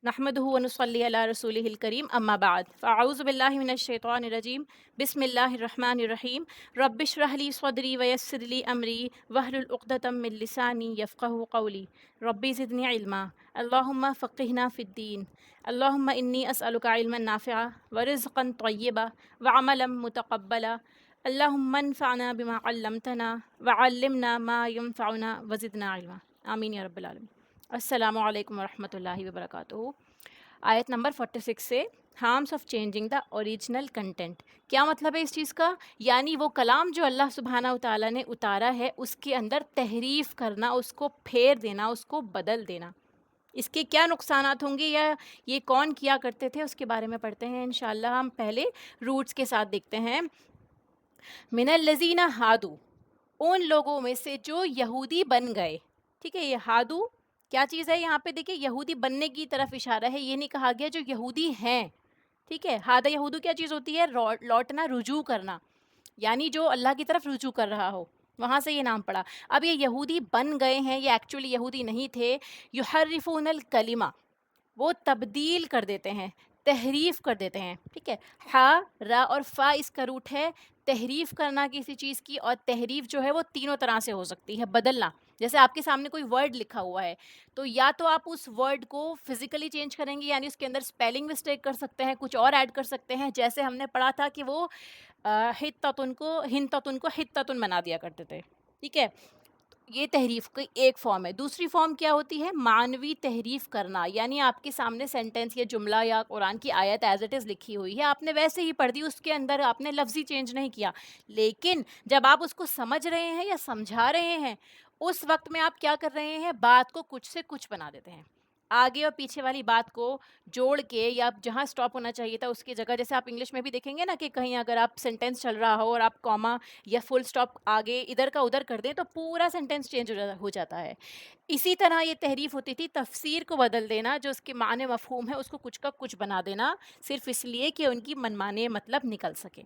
نحمده ونصلي على رسوله الكريم اما بعد فاعوذ بالله من الشيطان الرجيم بسم الله الرحمن الرحيم رب اشرح لي صدري ويسر لي امري واحلل عقدة من لساني يفقهوا قولي ربي زدني علما اللهم فقهنا في الدين اللهم اني اسالك علما نافعا ورزقا طيبا وعملا متقبلا اللهم انفعنا بما علمتنا وعلمنا ما ينفعنا وزدنا علما آمین یا رب العالمین۔ السلام علیکم ورحمۃ اللہ وبرکاتہ۔ آیت نمبر 46 سے harms of changing the original content, کیا مطلب ہے اس چیز کا؟ یعنی وہ کلام جو اللہ سبحانہ و تعالیٰ نے اتارا ہے اس کے اندر تحریف کرنا، اس کو پھیر دینا، اس کو بدل دینا، اس کے کیا نقصانات ہوں گے یا یہ کون کیا کرتے تھے اس کے بارے میں پڑھتے ہیں انشاءاللہ۔ ہم پہلے روٹس کے ساتھ دیکھتے ہیں۔ من الذین ہادو، ان لوگوں میں سے جو یہودی بن گئے، ٹھیک ہے، یہ ہادو کیا چیز ہے یہاں پہ دیکھیں، یہودی بننے کی طرف اشارہ ہے، یہ نہیں کہا گیا جو یہودی ہیں، ٹھیک ہے۔ ہادہ یہودو کیا چیز ہوتی ہے؟ لوٹنا، رجوع کرنا، یعنی جو اللہ کی طرف رجوع کر رہا ہو، وہاں سے یہ نام پڑا۔ اب یہ یہودی بن گئے ہیں، یہ ایکچولی یہودی نہیں تھے۔ یحرفون الکلمہ، وہ تبدیل کر دیتے ہیں، تحریف کر دیتے ہیں، ٹھیک ہے۔ ہا، را اور فا اس کا روٹ ہے تحریف کرنا کسی چیز کی، اور تحریف جو ہے وہ تینوں طرح سے ہو سکتی ہے، بدلنا۔ جیسے آپ کے سامنے کوئی ورڈ لکھا ہوا ہے تو یا تو آپ اس ورڈ کو فزیکلی چینج کریں گے، یعنی اس کے اندر اسپیلنگ مسٹیک کر سکتے ہیں، کچھ اور ایڈ کر سکتے ہیں، جیسے ہم نے پڑھا تھا کہ وہ ہتتن کو ہتتن بنا دیا کرتے تھے، ٹھیک ہے۔ یہ تحریف کی ایک فارم ہے۔ دوسری فارم کیا ہوتی ہے؟ معنوی تحریف کرنا، یعنی آپ کے سامنے سینٹنس یا جملہ یا قرآن کی آیت ایز اٹ از لکھی ہوئی ہے، آپ نے ویسے ہی پڑھ دی، اس کے اندر آپ نے لفظی چینج نہیں کیا، لیکن جب آپ اس کو سمجھ رہے ہیں یا سمجھا رہے ہیں اس وقت میں آپ کیا کر رہے ہیں؟ بات کو کچھ سے کچھ بنا دیتے ہیں، آگے اور پیچھے والی بات کو جوڑ کے، یا جہاں سٹاپ ہونا چاہیے تھا اس کی جگہ، جیسے آپ انگلش میں بھی دیکھیں گے نا کہ کہیں اگر آپ سینٹینس چل رہا ہو اور آپ کاما یا فل سٹاپ آگے ادھر کا ادھر کر دیں تو پورا سینٹینس چینج ہو جاتا ہے۔ اسی طرح یہ تحریف ہوتی تھی، تفسیر کو بدل دینا، جو اس کے معنی مفہوم ہے اس کو کچھ کا کچھ بنا دینا، صرف اس لیے کہ ان کی منمانے مطلب نکل سکے۔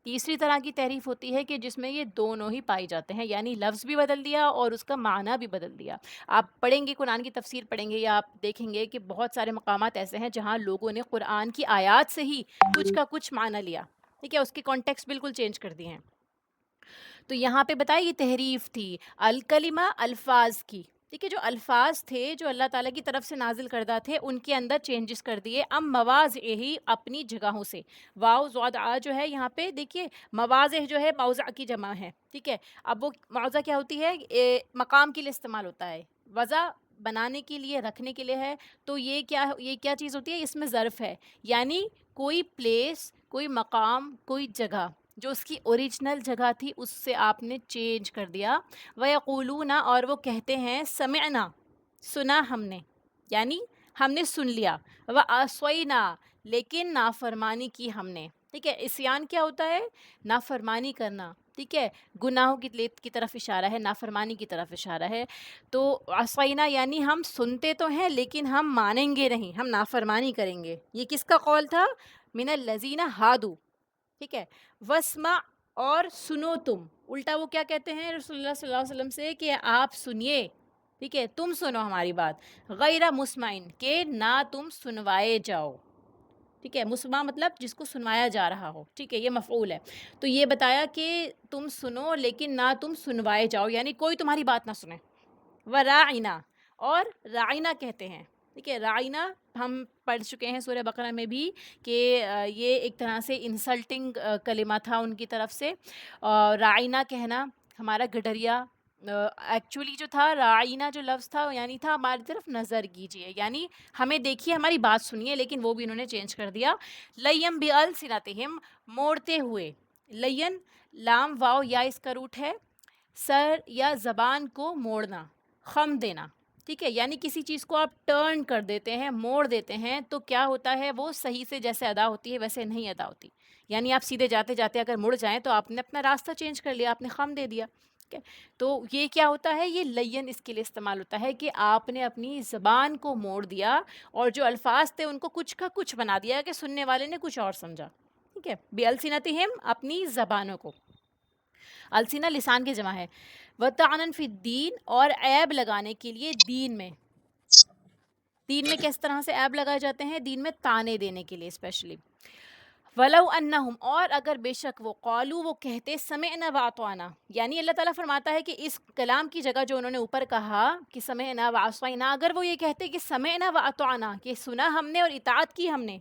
تیسری طرح کی تحریف ہوتی ہے کہ جس میں یہ دونوں ہی پائی جاتے ہیں، یعنی لفظ بھی بدل دیا اور اس کا معنی بھی بدل دیا۔ آپ پڑھیں گے، قرآن کی تفسیر پڑھیں گے یا آپ دیکھیں گے کہ بہت سارے مقامات ایسے ہیں جہاں لوگوں نے قرآن کی آیات سے ہی کچھ کا کچھ معنی لیا، ٹھیک ہے، اس کے کانٹیکسٹ بالکل چینج کر دیے ہیں۔ تو یہاں پہ بتائی یہ تحریف تھی الکلمہ، الفاظ کی، ٹھیک ہے، جو الفاظ تھے جو اللہ تعالیٰ کی طرف سے نازل کردہ تھے ان کے اندر چینجز کر دیے، ام مواضع ہی، اپنی جگہوں سے۔ واو زاد آ جو ہے یہاں پہ دیکھیے، مواضع جو ہے موضع کی جمع ہے، ٹھیک ہے۔ اب وہ موضع کیا ہوتی ہے؟ مقام کے لیے استعمال ہوتا ہے، وضع بنانے کے لیے، رکھنے کے لیے ہے، تو یہ کیا چیز ہوتی ہے؟ اس میں ظرف ہے، یعنی کوئی پلیس، کوئی مقام، کوئی جگہ جو اس کی اوریجنل جگہ تھی اس سے آپ نے چینج کر دیا۔ وَيَقُولُونَ، اور وہ کہتے ہیں، سمعنا، سنا ہم نے، یعنی ہم نے سن لیا، وَعَصَيْنَا، لیکن نافرمانی کی ہم نے، ٹھیک ہے۔ عصیان کیا ہوتا ہے؟ نافرمانی کرنا، ٹھیک ہے، گناہوں کی طرف اشارہ ہے، نافرمانی کی طرف اشارہ ہے۔ تو عصینا یعنی ہم سنتے تو ہیں لیکن ہم مانیں گے نہیں، ہم نافرمانی کریں گے۔ یہ کس کا قول تھا؟ من الذین ہادو، ٹھیک ہے۔ وسمع، اور سنو تم، الٹا وہ کیا کہتے ہیں رسول اللہ صلی اللہ علیہ وسلم سے کہ آپ سنیے، ٹھیک ہے، تم سنو ہماری بات، غیر مسمعین، کہ نہ تم سنوائے جاؤ، ٹھیک ہے۔ مسمع مطلب جس کو سنوایا جا رہا ہو، ٹھیک ہے، یہ مفعول ہے۔ تو یہ بتایا کہ تم سنو لیکن نہ تم سنوائے جاؤ، یعنی کوئی تمہاری بات نہ سنے۔ وراعنا، اور رائنا کہتے ہیں، ٹھیک ہے۔ رائنا ہم پڑھ چکے ہیں سورہ بقرہ میں بھی کہ یہ ایک طرح سے انسلٹنگ کلمہ تھا ان کی طرف سے۔ رائنا کہنا، ہمارا گڈریا، ایکچولی جو تھا رائنا جو لفظ تھا یعنی تھا ہماری طرف نظر کیجیے، یعنی ہمیں دیکھیے، ہماری بات سنیے، لیکن وہ بھی انہوں نے چینج کر دیا۔ لیم بِأَلْسِنَتِهِمْ، موڑتے ہوئے، لین لام واو یا اس کا روٹ ہے، سر یا زبان کو موڑنا، خم دینا، ٹھیک ہے، یعنی کسی چیز کو آپ ٹرن کر دیتے ہیں، موڑ دیتے ہیں تو کیا ہوتا ہے؟ وہ صحیح سے جیسے ادا ہوتی ہے ویسے نہیں ادا ہوتی، یعنی آپ سیدھے جاتے جاتے اگر مڑ جائیں تو آپ نے اپنا راستہ چینج کر لیا، آپ نے خم دے دیا، ٹھیک ہے۔ تو یہ کیا ہوتا ہے؟ یہ لین اس کے لیے استعمال ہوتا ہے کہ آپ نے اپنی زبان کو موڑ دیا اور جو الفاظ تھے ان کو کچھ کا کچھ بنا دیا کہ سننے والے نے کچھ اور سمجھا، ٹھیک ہے۔ بِأَلْسِنَتِهِمْ، اپنی زبانوں کو، السینہ لسان کی جمع ہے، وَطَعْنًا فِي الدِّينِ، اور عیب لگانے کے لیے دین میں، دین میں کس طرح سے ایب لگائے جاتے ہیں؟ دین میں تانے دینے کے لیے اسپیشلی. ولو انہم، اور اگر بے شک وہ قالو وہ کہتے سمعنا واطعنا، یعنی اللہ تعالیٰ فرماتا ہے کہ اس کلام کی جگہ جو انہوں نے اوپر کہا کہ سمعنا وعصینا، اگر وہ یہ کہتے کہ سمعنا واطعنا، کہ سنا ہم نے اور اطاعت کی ہم نے.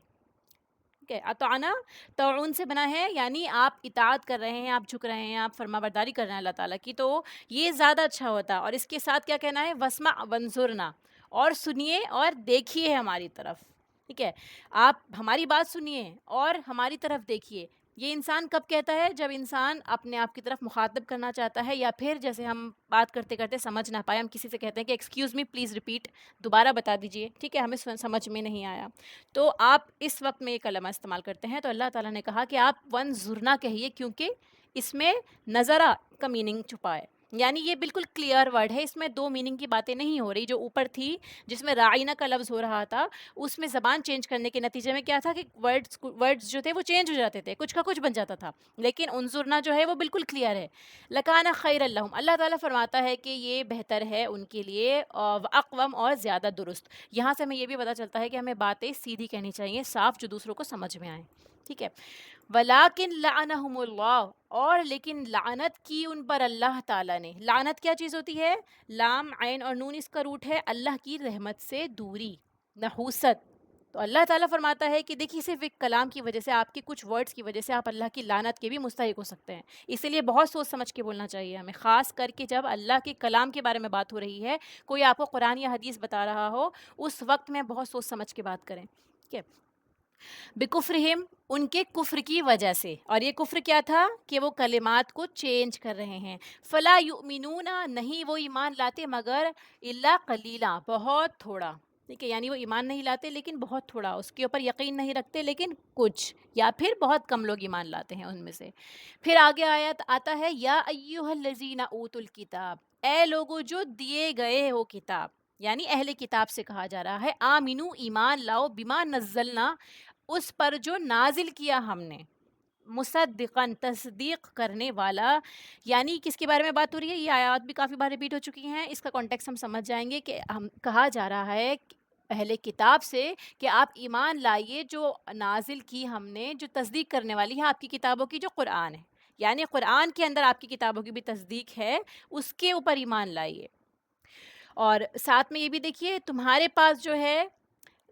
ٹھیک ہے، اطعنا تعون سے بنا ہے، یعنی آپ اطاعت کر رہے ہیں، آپ جھک رہے ہیں، آپ فرما برداری کر رہے ہیں اللہ تعالیٰ کی، تو یہ زیادہ اچھا ہوتا. اور اس کے ساتھ کیا کہنا ہے؟ وسمع وانظرنا، اور سنیے اور دیکھیے ہماری طرف. ٹھیک ہے، آپ ہماری بات سنیے اور ہماری طرف دیکھیے. یہ انسان کب کہتا ہے؟ جب انسان اپنے آپ کی طرف مخاطب کرنا چاہتا ہے، یا پھر جیسے ہم بات کرتے کرتے سمجھ نہ پائے، ہم کسی سے کہتے ہیں کہ ایکسکیوز می پلیز ریپیٹ، دوبارہ بتا دیجئے، ٹھیک ہے، ہمیں سمجھ میں نہیں آیا، تو آپ اس وقت میں یہ کلمہ استعمال کرتے ہیں. تو اللہ تعالیٰ نے کہا کہ آپ ونظرنا کہیے، کیونکہ اس میں نظرہ کا میننگ چھپا ہے، یعنی یہ بالکل کلیئر ورڈ ہے، اس میں دو میننگ کی باتیں نہیں ہو رہی. جو اوپر تھی جس میں رائنا کا لفظ ہو رہا تھا، اس میں زبان چینج کرنے کے نتیجے میں کیا تھا کہ ورڈز جو تھے وہ چینج ہو جاتے تھے، کچھ کا کچھ بن جاتا تھا. لیکن انظرنا جو ہے وہ بالکل کلیئر ہے. لکان خیر اللہم، اللہ تعالیٰ فرماتا ہے کہ یہ بہتر ہے ان کے لیے، اقوم اور زیادہ درست. یہاں سے ہمیں یہ بھی پتہ چلتا ہے کہ ہمیں باتیں سیدھی کہنی چاہیے، صاف، جو دوسروں کو سمجھ میں آئیں. ٹھیک ہے، ولیکن لعنہم اللہ، اور لیکن لعنت کی ان پر اللہ تعالیٰ نے. لعنت کیا چیز ہوتی ہے؟ لام عین اور نون اس کا روٹ ہے اللہ کی رحمت سے دوری، نحوست. تو اللہ تعالیٰ فرماتا ہے کہ دیکھیے صرف ایک کلام کی وجہ سے، آپ کے کچھ ورڈز کی وجہ سے آپ اللہ کی لعنت کے بھی مستحق ہو سکتے ہیں. اسی لیے بہت سوچ سمجھ کے بولنا چاہیے ہمیں، خاص کر کے جب اللہ کے کلام کے بارے میں بات ہو رہی ہے، کوئی آپ کو قرآن یا حدیث بتا رہا ہو، اس وقت میں بہت سوچ سمجھ کے بات کریں. ٹھیک ہے، بکفرہم، ان کے کفر کی وجہ سے. اور یہ کفر کیا تھا؟ کہ وہ کلمات کو چینج کر رہے ہیں. فلا یؤمنون، نہیں وہ ایمان لاتے مگر الا قلیلا، بہت تھوڑا. ٹھیک ہے، یعنی وہ ایمان نہیں لاتے لیکن بہت تھوڑا، اس کے اوپر یقین نہیں رکھتے لیکن کچھ، یا پھر بہت کم لوگ ایمان لاتے ہیں ان میں سے. پھر آگے آیت آتا ہے یا ایھا الذین اوتوا الکتاب، اے لوگو جو دیے گئے ہو کتاب، یعنی اہل کتاب سے کہا جا رہا ہے، آمنو ایمان لاؤ، بما نزلنا، اس پر جو نازل کیا ہم نے، مصدقاً تصدیق کرنے والا. یعنی کس کے بارے میں بات ہو رہی ہے؟ یہ آیات بھی کافی بار ریپیٹ ہو چکی ہیں، اس کا کانٹیکس ہم سمجھ جائیں گے کہ ہم کہا جا رہا ہے اہل کتاب سے کہ آپ ایمان لائیے جو نازل کی ہم نے، جو تصدیق کرنے والی ہے آپ کی کتابوں کی، جو قرآن ہے. یعنی قرآن کے اندر آپ کی کتابوں کی بھی تصدیق ہے، اس کے اوپر ایمان لائیے. اور ساتھ میں یہ بھی دیکھیے تمہارے پاس جو ہے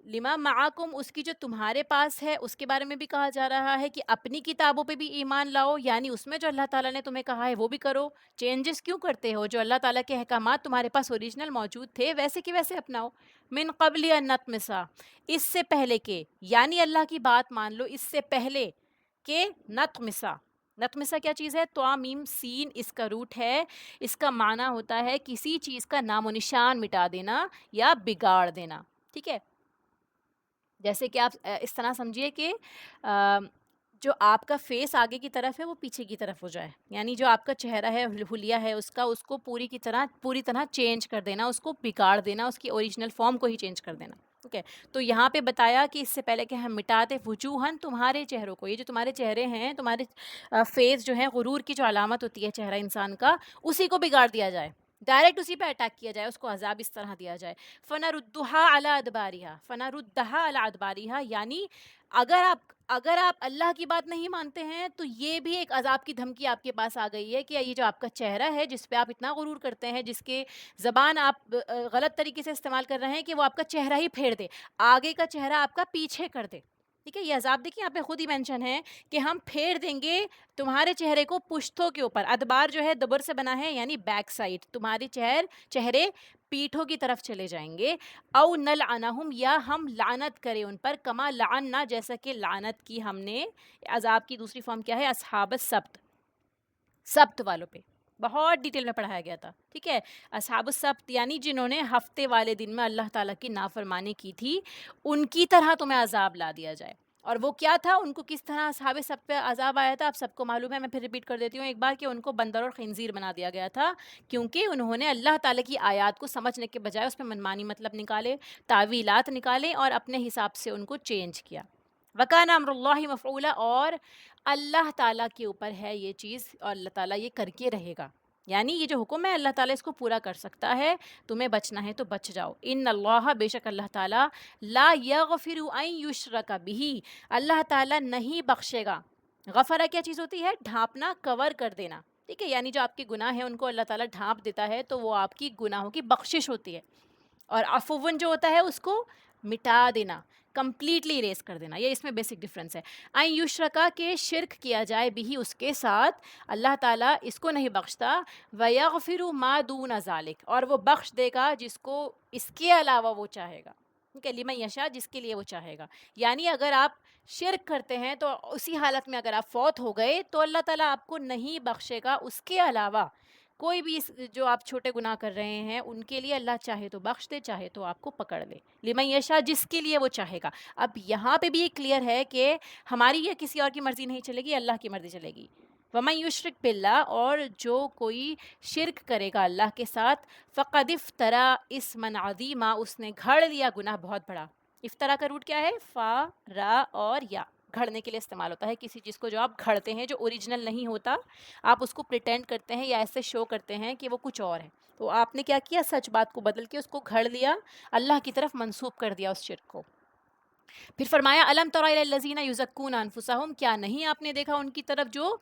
لما معاکم، اس کی جو تمہارے پاس ہے اس کے بارے میں بھی کہا جا رہا ہے کہ اپنی کتابوں پہ بھی ایمان لاؤ، یعنی اس میں جو اللہ تعالیٰ نے تمہیں کہا ہے وہ بھی کرو. چینجز کیوں کرتے ہو؟ جو اللہ تعالیٰ کے احکامات تمہارے پاس اوریجنل موجود تھے ویسے کہ ویسے اپناؤ. من قبل ان نطمسا، اس سے پہلے کہ، یعنی اللہ کی بات مان لو اس سے پہلے کہ نطمسا. نطمسا کیا چیز ہے؟ تو میم سین اس کا روٹ ہے، اس کا معنی ہوتا ہے کسی چیز کا نام و نشان مٹا دینا یا بگاڑ دینا. ٹھیک ہے، جیسے کہ آپ اس طرح سمجھیے کہ جو آپ کا فیس آگے کی طرف ہے وہ پیچھے کی طرف ہو جائے، یعنی جو آپ کا چہرہ ہے، حلیہ ہے اس کو پوری طرح چینج کر دینا، اس کو بگاڑ دینا، اس کی اوریجنل فارم کو ہی چینج کر دینا. ٹھیک ہے، تو یہاں پہ بتایا کہ اس سے پہلے کہ ہم مٹاتے وجوہن، تمہارے چہروں کو، یہ جو تمہارے چہرے ہیں، تمہارے فیس جو ہے، غرور کی جو علامت ہوتی ہے چہرہ انسان کا، اسی کو بگاڑ دیا جائے، ڈائریکٹ اسی پہ اٹیک کیا جائے، اس کو عذاب اس طرح دیا جائے. فَنَرُدُّهَا عَلَىٰ أَدْبَارِهَا، فَنَرُدَّهَا عَلَىٰ أَدْبَارِهَا، یعنی اگر آپ اللہ کی بات نہیں مانتے ہیں تو یہ بھی ایک عذاب کی دھمکی آپ کے پاس آ گئی ہے کہ یہ جو آپ کا چہرہ ہے جس پہ آپ اتنا غرور کرتے ہیں، جس کے زبان آپ غلط طریقے سے استعمال کر رہے ہیں، کہ وہ آپ کا چہرہ ہی پھیر دے، آگے کا چہرہ آپ کا پیچھے کر دے. ٹھیک ہے، یہ عذاب دیکھیں یہاں پہ خود ہی مینشن ہے کہ ہم پھیر دیں گے تمہارے چہرے کو پشتوں کے اوپر. ادبار جو ہے دبر سے بنا ہے، یعنی بیک سائڈ، تمہارے چہرے پیٹھوں کی طرف چلے جائیں گے. او نلعنہم، یا ہم لعنت کریں ان پر، کما لعننا، جیسا کہ لعنت کی ہم نے. عذاب کی دوسری فارم کیا ہے؟ اصحاب السبت، سبت والوں پہ بہت ڈیٹیل میں پڑھایا گیا تھا. ٹھیک ہے، اصحاب السبت یعنی جنہوں نے ہفتے والے دن میں اللہ تعالیٰ کی نافرمانی کی تھی، ان کی طرح تمہیں عذاب لا دیا جائے. اور وہ کیا تھا؟ ان کو کس طرح اصحاب سبت پہ عذاب آیا تھا آپ سب کو معلوم ہے، میں پھر ریپیٹ کر دیتی ہوں ایک بار، کہ ان کو بندر اور خنزیر بنا دیا گیا تھا، کیونکہ انہوں نے اللہ تعالیٰ کی آیات کو سمجھنے کے بجائے اس میں منمانی مطلب نکالے، تعویلات نکالے اور اپنے حساب سے ان کو چینج کیا. وکان امر اللہ مفعولا، اور اللہ تعالیٰ کے اوپر ہے یہ چیز، اور اللہ تعالیٰ یہ کر کے رہے گا. یعنی یہ جو حکم ہے اللہ تعالیٰ اس کو پورا کر سکتا ہے، تمہیں بچنا ہے تو بچ جاؤ. ان اللہ، بے شک اللہ تعالیٰ، لا یغفر ان یشرک بہ، اللہ تعالیٰ نہیں بخشے گا. غفرہ کیا چیز ہوتی ہے؟ ڈھانپنا، کور کر دینا. ٹھیک ہے، یعنی جو آپ کے گناہ ہیں ان کو اللہ تعالیٰ ڈھانپ دیتا ہے تو وہ آپ کی گناہوں کی بخشش ہوتی ہے. اور عفون جو ہوتا ہے اس کو مٹا دینا، کمپلیٹلی اریز کر دینا. یہ اس میں بیسک ڈفرینس ہے. این یشرکا، کہ شرک کیا جائے بھی اس کے ساتھ، اللہ تعالیٰ اس کو نہیں بخشتا. ویغفر ما دون ذالک، اور وہ بخش دے گا جس کو اس کے علاوہ وہ چاہے گا. ٹھیک ہے، لمن یشاء، جس کے لیے وہ چاہے گا. یعنی اگر آپ شرک کرتے ہیں تو اسی حالت میں اگر آپ فوت ہو گئے تو اللہ تعالیٰ آپ کو نہیں بخشے گا. اس کے علاوہ کوئی بھی جو آپ چھوٹے گناہ کر رہے ہیں ان کے لیے اللہ چاہے تو بخش دے، چاہے تو آپ کو پکڑ لے. لمن یشاء، جس کے لیے وہ چاہے گا. اب یہاں پہ بھی یہ کلیئر ہے کہ ہماری یا کسی اور کی مرضی نہیں چلے گی، اللہ کی مرضی چلے گی. وَمَن یشرک باللہ، اور جو کوئی شرک کرے گا اللہ کے ساتھ، فقد افطرا اسمًا عظیما، اس نے گھڑ لیا گناہ بہت بڑا. افطرا کا روٹ کیا ہے؟ فا، را اور یا، گھڑنے کے لیے استعمال ہوتا ہے کسی چیز کو جو آپ گھڑتے ہیں، جو اوریجنل نہیں ہوتا، آپ اس کو پریٹینڈ کرتے ہیں یا ایسے شو کرتے ہیں کہ وہ کچھ اور ہے. تو آپ نے کیا کیا؟ سچ بات کو بدل کے اس کو گھڑ لیا، اللہ کی طرف منسوب کر دیا اس شرک کو. پھر فرمایا الم تر الی الذین یزکون انفسہم، کیا نہیں آپ نے دیکھا ان کی طرف جو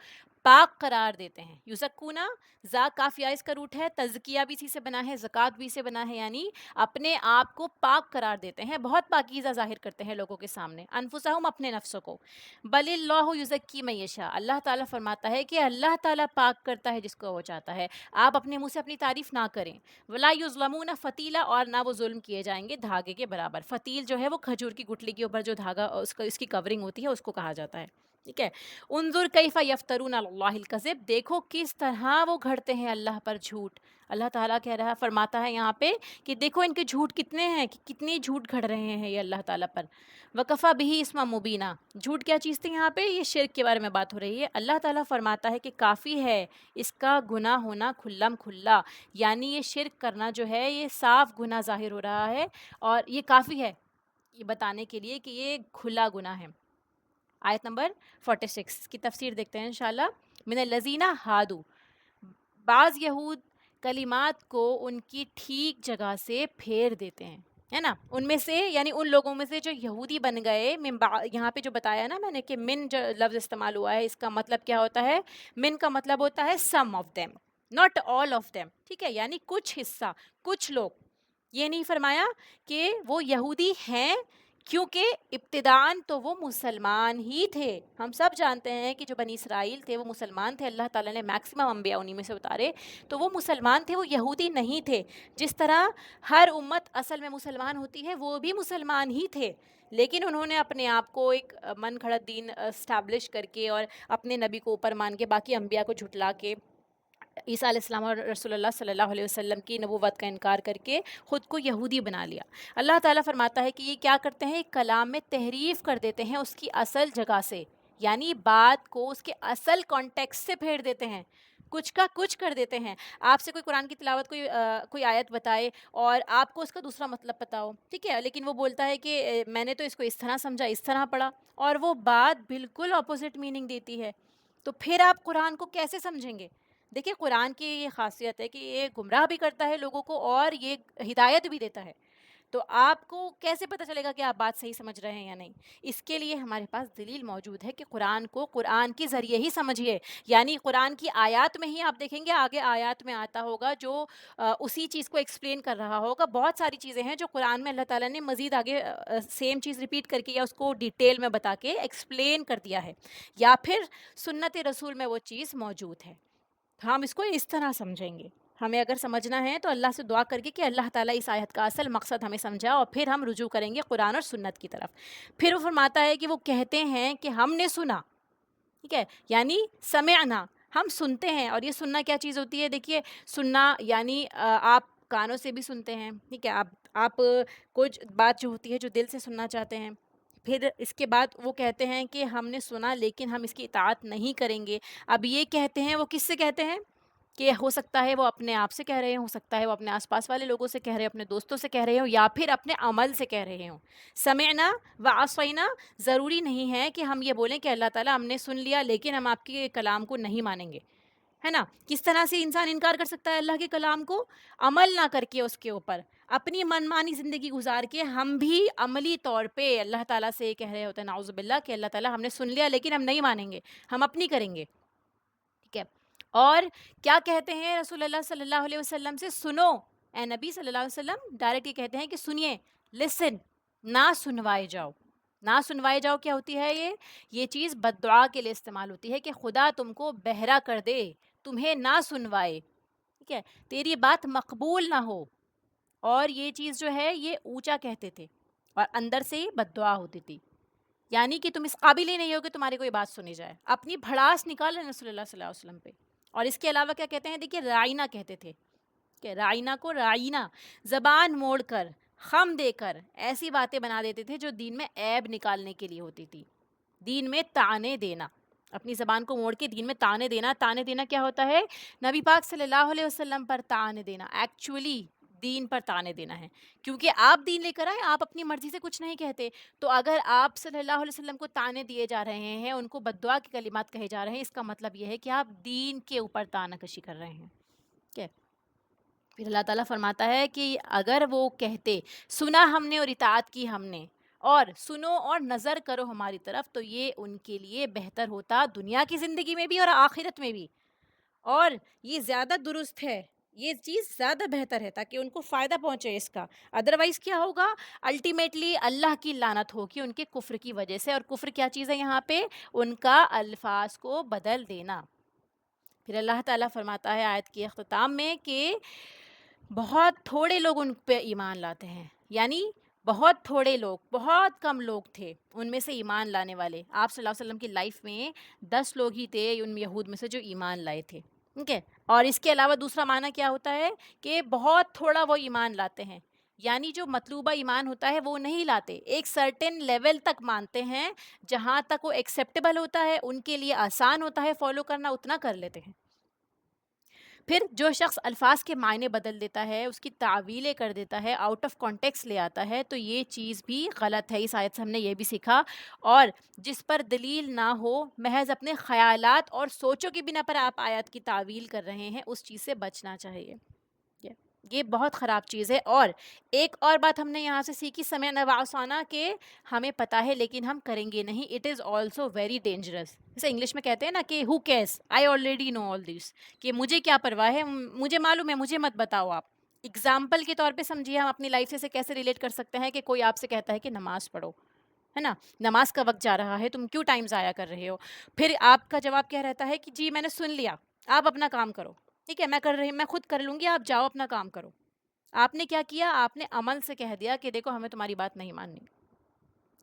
پاک قرار دیتے ہیں. یزکونا، زا کافیہ اس کا روٹ ہے، تزکیہ بھی اسی سے بنا ہے، زکوٰۃ بھی سے بنا ہے، یعنی اپنے آپ کو پاک قرار دیتے ہیں، بہت پاکیزہ ظاہر کرتے ہیں لوگوں کے سامنے. انفسہم، اپنے نفسوں کو. بل اللہ یزکی من یشاء، اللہ تعالیٰ فرماتا ہے کہ اللہ تعالیٰ پاک کرتا ہے جس کو وہ چاہتا ہے. آپ اپنے منہ سے اپنی تعریف نہ کریں. ولا یظلمون فتیلا، اور نہ وہ ظلم کیے جائیں گے دھاگے کے برابر. فتیل جو ہے وہ کھجور کی گٹلی کے اوپر جو دھاگا اس کی کورنگ ہوتی ہے اس کو کہا جاتا ہے. ٹھیک ہے. انظر کیف یفترون علی اللہ الکذب، دیکھو کس طرح وہ گھڑتے ہیں اللہ پر جھوٹ. اللہ تعالیٰ کہہ رہا فرماتا ہے یہاں پہ کہ دیکھو ان کے جھوٹ کتنے ہیں، کہ کتنی جھوٹ گھڑ رہے ہیں یہ اللہ تعالیٰ پر. وکفا بہ اسما مبینہ، جھوٹ کیا چیز تھی یہاں پہ؟ یہ شرک کے بارے میں بات ہو رہی ہے. اللہ تعالیٰ فرماتا ہے کہ کافی ہے اس کا گناہ ہونا کھلم کھلا، یعنی یہ شرک کرنا جو ہے یہ صاف گناہ ظاہر ہو رہا ہے، اور یہ کافی ہے یہ بتانے کے لیے کہ یہ کھلا گناہ ہے. آیت نمبر 46 کی تفسیر دیکھتے ہیں انشاءاللہ. من الذین ہادو، بعض یہود کلمات کو ان کی ٹھیک جگہ سے پھیر دیتے ہیں، ہے نا. ان میں سے یعنی ان لوگوں میں سے جو یہودی بن گئے. یہاں پہ جو بتایا نا میں نے کہ من جو لفظ استعمال ہوا ہے، اس کا مطلب کیا ہوتا ہے؟ من کا مطلب ہوتا ہے some of them, not all of them. ٹھیک ہے، یعنی کچھ حصہ، کچھ لوگ. یہ نہیں فرمایا کہ وہ یہودی ہیں، کیونکہ ابتداءً تو وہ مسلمان ہی تھے. ہم سب جانتے ہیں کہ جو بنی اسرائیل تھے وہ مسلمان تھے. اللہ تعالیٰ نے میکسیمم انبیاء انہی میں سے اتارے، تو وہ مسلمان تھے، وہ یہودی نہیں تھے. جس طرح ہر امت اصل میں مسلمان ہوتی ہے، وہ بھی مسلمان ہی تھے، لیکن انہوں نے اپنے آپ کو ایک من گھڑت دین اسٹیبلش کر کے اور اپنے نبی کو اوپر مان کے باقی انبیاء کو جھٹلا کے، عیسیٰ علیہ السلام اور رسول اللہ صلی اللہ علیہ وسلم کی نبوت کا انکار کر کے خود کو یہودی بنا لیا. اللہ تعالیٰ فرماتا ہے کہ یہ کیا کرتے ہیں؟ کلام میں تحریف کر دیتے ہیں اس کی اصل جگہ سے، یعنی بات کو اس کے اصل کانٹیکسٹ سے پھیر دیتے ہیں، کچھ کا کچھ کر دیتے ہیں. آپ سے کوئی قرآن کی تلاوت کوئی آیت بتائے اور آپ کو اس کا دوسرا مطلب پتا ہو، ٹھیک ہے، لیکن وہ بولتا ہے کہ میں نے تو اس کو اس طرح سمجھا، اس طرح پڑھا، اور وہ بات بالکل اپوزٹ میننگ دیتی ہے، تو پھر آپ قرآن کو کیسے سمجھیں گے؟ دیکھیں قرآن کی یہ خاصیت ہے کہ یہ گمراہ بھی کرتا ہے لوگوں کو اور یہ ہدایت بھی دیتا ہے. تو آپ کو کیسے پتہ چلے گا کہ آپ بات صحیح سمجھ رہے ہیں یا نہیں؟ اس کے لیے ہمارے پاس دلیل موجود ہے کہ قرآن کو قرآن کے ذریعے ہی سمجھیے. یعنی قرآن کی آیات میں ہی آپ دیکھیں گے، آگے آیات میں آتا ہوگا جو اسی چیز کو ایکسپلین کر رہا ہوگا. بہت ساری چیزیں ہیں جو قرآن میں اللہ تعالیٰ نے مزید آگے سیم چیز ریپیٹ کر کے یا اس کو ڈیٹیل میں بتا کے ایکسپلین کر دیا ہے، یا پھر سنت رسول میں وہ چیز موجود ہے. ہم اس کو اس طرح سمجھیں گے. ہمیں اگر سمجھنا ہے تو اللہ سے دعا کر کے کہ اللہ تعالیٰ اس آیت کا اصل مقصد ہمیں سمجھا، اور پھر ہم رجوع کریں گے قرآن اور سنت کی طرف. پھر وہ فرماتا ہے کہ وہ کہتے ہیں کہ ہم نے سنا. ٹھیک ہے، یعنی سمعنا، ہم سنتے ہیں. اور یہ سننا کیا چیز ہوتی ہے؟ دیکھیے سننا یعنی آپ کانوں سے بھی سنتے ہیں، ٹھیک ہے، آپ کچھ بات جو ہوتی ہے جو دل سے سننا چاہتے ہیں. پھر اس کے بعد وہ کہتے ہیں کہ ہم نے سنا لیکن ہم اس کی اطاعت نہیں کریں گے. اب یہ کہتے ہیں، وہ کس سے کہتے ہیں؟ کہ ہو سکتا ہے وہ اپنے آپ سے کہہ رہے ہوں، ہو سکتا ہے وہ اپنے آس پاس والے لوگوں سے کہہ رہے ہوں، اپنے دوستوں سے کہہ رہے ہوں، یا پھر اپنے عمل سے کہہ رہے ہوں. سمعنا و عصینا، ضروری نہیں ہے کہ ہم یہ بولیں کہ اللہ تعالیٰ ہم نے سن لیا لیکن ہم آپ کے کلام کو نہیں مانیں گے. ہے نا. کس طرح سے انسان انکار کر سکتا ہے اللہ کے کلام کو؟ عمل نہ کر کے اس کے اوپر اپنی منمانی زندگی گزار کے. ہم بھی عملی طور پہ اللہ تعالیٰ سے یہ کہہ رہے ہوتے ہیں نعوذ باللہ کہ اللہ تعالیٰ ہم نے سن لیا لیکن ہم نہیں مانیں گے, ہم اپنی کریں گے. ٹھیک ہے. اور کیا کہتے ہیں رسول اللہ صلی اللہ علیہ وسلم سے؟ سنو. اے نبی صلی اللہ علیہ وسلم ڈائریکٹ یہ کہتے ہیں کہ سنیے, لسن, نہ سنوائے جاؤ. نہ سنوائے جاؤ کیا ہوتی ہے؟ یہ چیز بد دعا کے لیے استعمال ہوتی ہے کہ خدا تم کو بہرا کر دے, تمہیں نہ سنوائے. ٹھیک ہے, تیری بات مقبول نہ ہو. اور یہ چیز جو ہے یہ اونچا کہتے تھے اور اندر سے ہی بد دعا ہوتی تھی. یعنی کہ تم اس قابل ہی نہیں ہو کہ تمہاری کوئی بات سنی جائے. اپنی بھڑاس نکال رہے رسول اللہ صلی اللہ علیہ وسلم پہ. اور اس کے علاوہ کیا کہتے ہیں؟ دیکھیے رائنا کہتے تھے کہ رائنا کو رائنا, زبان موڑ کر, خم دے کر ایسی باتیں بنا دیتے تھے جو دین میں عیب نکالنے کے لیے ہوتی تھی. دین میں تانے دینا, اپنی زبان کو موڑ کے دین میں تانے دینا. تانے دینا کیا ہوتا ہے؟ نبی پاک صلی اللہ علیہ وسلم پر تانے دینا, ایکچولی دین پر تانے دینا ہے. کیونکہ آپ دین لے کر آئے, آپ اپنی مرضی سے کچھ نہیں کہتے. تو اگر آپ صلی اللہ علیہ وسلم کو تانے دیے جا رہے ہیں, ان کو بد دعا کے کلمات کہے جا رہے ہیں, اس کا مطلب یہ ہے کہ آپ دین کے اوپر تانہ کشی کر رہے ہیں. ٹھیک ہے. پھر اللہ تعالیٰ فرماتا ہے کہ اگر وہ کہتے سنا ہم نے اور اطاعت کی ہم نے, اور سنو اور نظر کرو ہماری طرف, تو یہ ان کے لیے بہتر ہوتا دنیا کی زندگی میں بھی اور آخرت میں بھی. اور یہ زیادہ درست ہے, یہ چیز زیادہ بہتر ہے تاکہ ان کو فائدہ پہنچے اس کا. ادروائز کیا ہوگا؟ الٹیمیٹلی اللہ کی لعنت ہوگی ان کے کفر کی وجہ سے. اور کفر کیا چیز ہے یہاں پہ؟ ان کا الفاظ کو بدل دینا. پھر اللہ تعالیٰ فرماتا ہے آیت کے اختتام میں کہ بہت تھوڑے لوگ ان پہ ایمان لاتے ہیں. یعنی بہت تھوڑے لوگ, بہت کم لوگ تھے ان میں سے ایمان لانے والے. آپ صلی اللہ علیہ وسلم کی لائف میں 10 لوگ ہی تھے ان یہود میں سے جو ایمان لائے تھے. ٹھیک ہے. اور اس کے علاوہ دوسرا معنی کیا ہوتا ہے کہ بہت تھوڑا وہ ایمان لاتے ہیں. یعنی جو مطلوبہ ایمان ہوتا ہے وہ نہیں لاتے, ایک سرٹن لیول تک مانتے ہیں, جہاں تک وہ ایکسیپٹیبل ہوتا ہے, ان کے لیے آسان ہوتا ہے فالو کرنا, اتنا کر لیتے ہیں. پھر جو شخص الفاظ کے معنی بدل دیتا ہے, اس کی تعویلیں کر دیتا ہے, آؤٹ آف کانٹیکس لے آتا ہے, تو یہ چیز بھی غلط ہے. اس آیت سے ہم نے یہ بھی سیکھا. اور جس پر دلیل نہ ہو, محض اپنے خیالات اور سوچوں کی بنا پر آپ آیات کی تعویل کر رہے ہیں, اس چیز سے بچنا چاہیے. یہ بہت خراب چیز ہے. اور ایک اور بات ہم نے یہاں سے سیکھی, سمعنا وعصانا, کہ ہمیں پتہ ہے لیکن ہم کریں گے نہیں. It is also very dangerous. جیسے انگلش میں کہتے ہیں نا کہ ہو کیئرس, آئی آلریڈی نو آل دس, کہ مجھے کیا پرواہ ہے, مجھے معلوم ہے, مجھے مت بتاؤ آپ. اگزامپل کے طور پہ سمجھیے, ہم اپنی لائف سے کیسے ریلیٹ کر سکتے ہیں کہ کوئی آپ سے کہتا ہے کہ نماز پڑھو, ہے نا, نماز کا وقت جا رہا ہے, تم کیوں ٹائم ضائع کر رہے ہو. پھر آپ کا جواب کیا رہتا ہے کہ جی میں نے سن لیا, آپ اپنا کام کرو. ٹھیک ہے, میں خود کر لوں گی, آپ جاؤ اپنا کام کرو. آپ نے کیا کیا؟ آپ نے عمل سے کہہ دیا کہ دیکھو ہمیں تمہاری بات نہیں ماننی.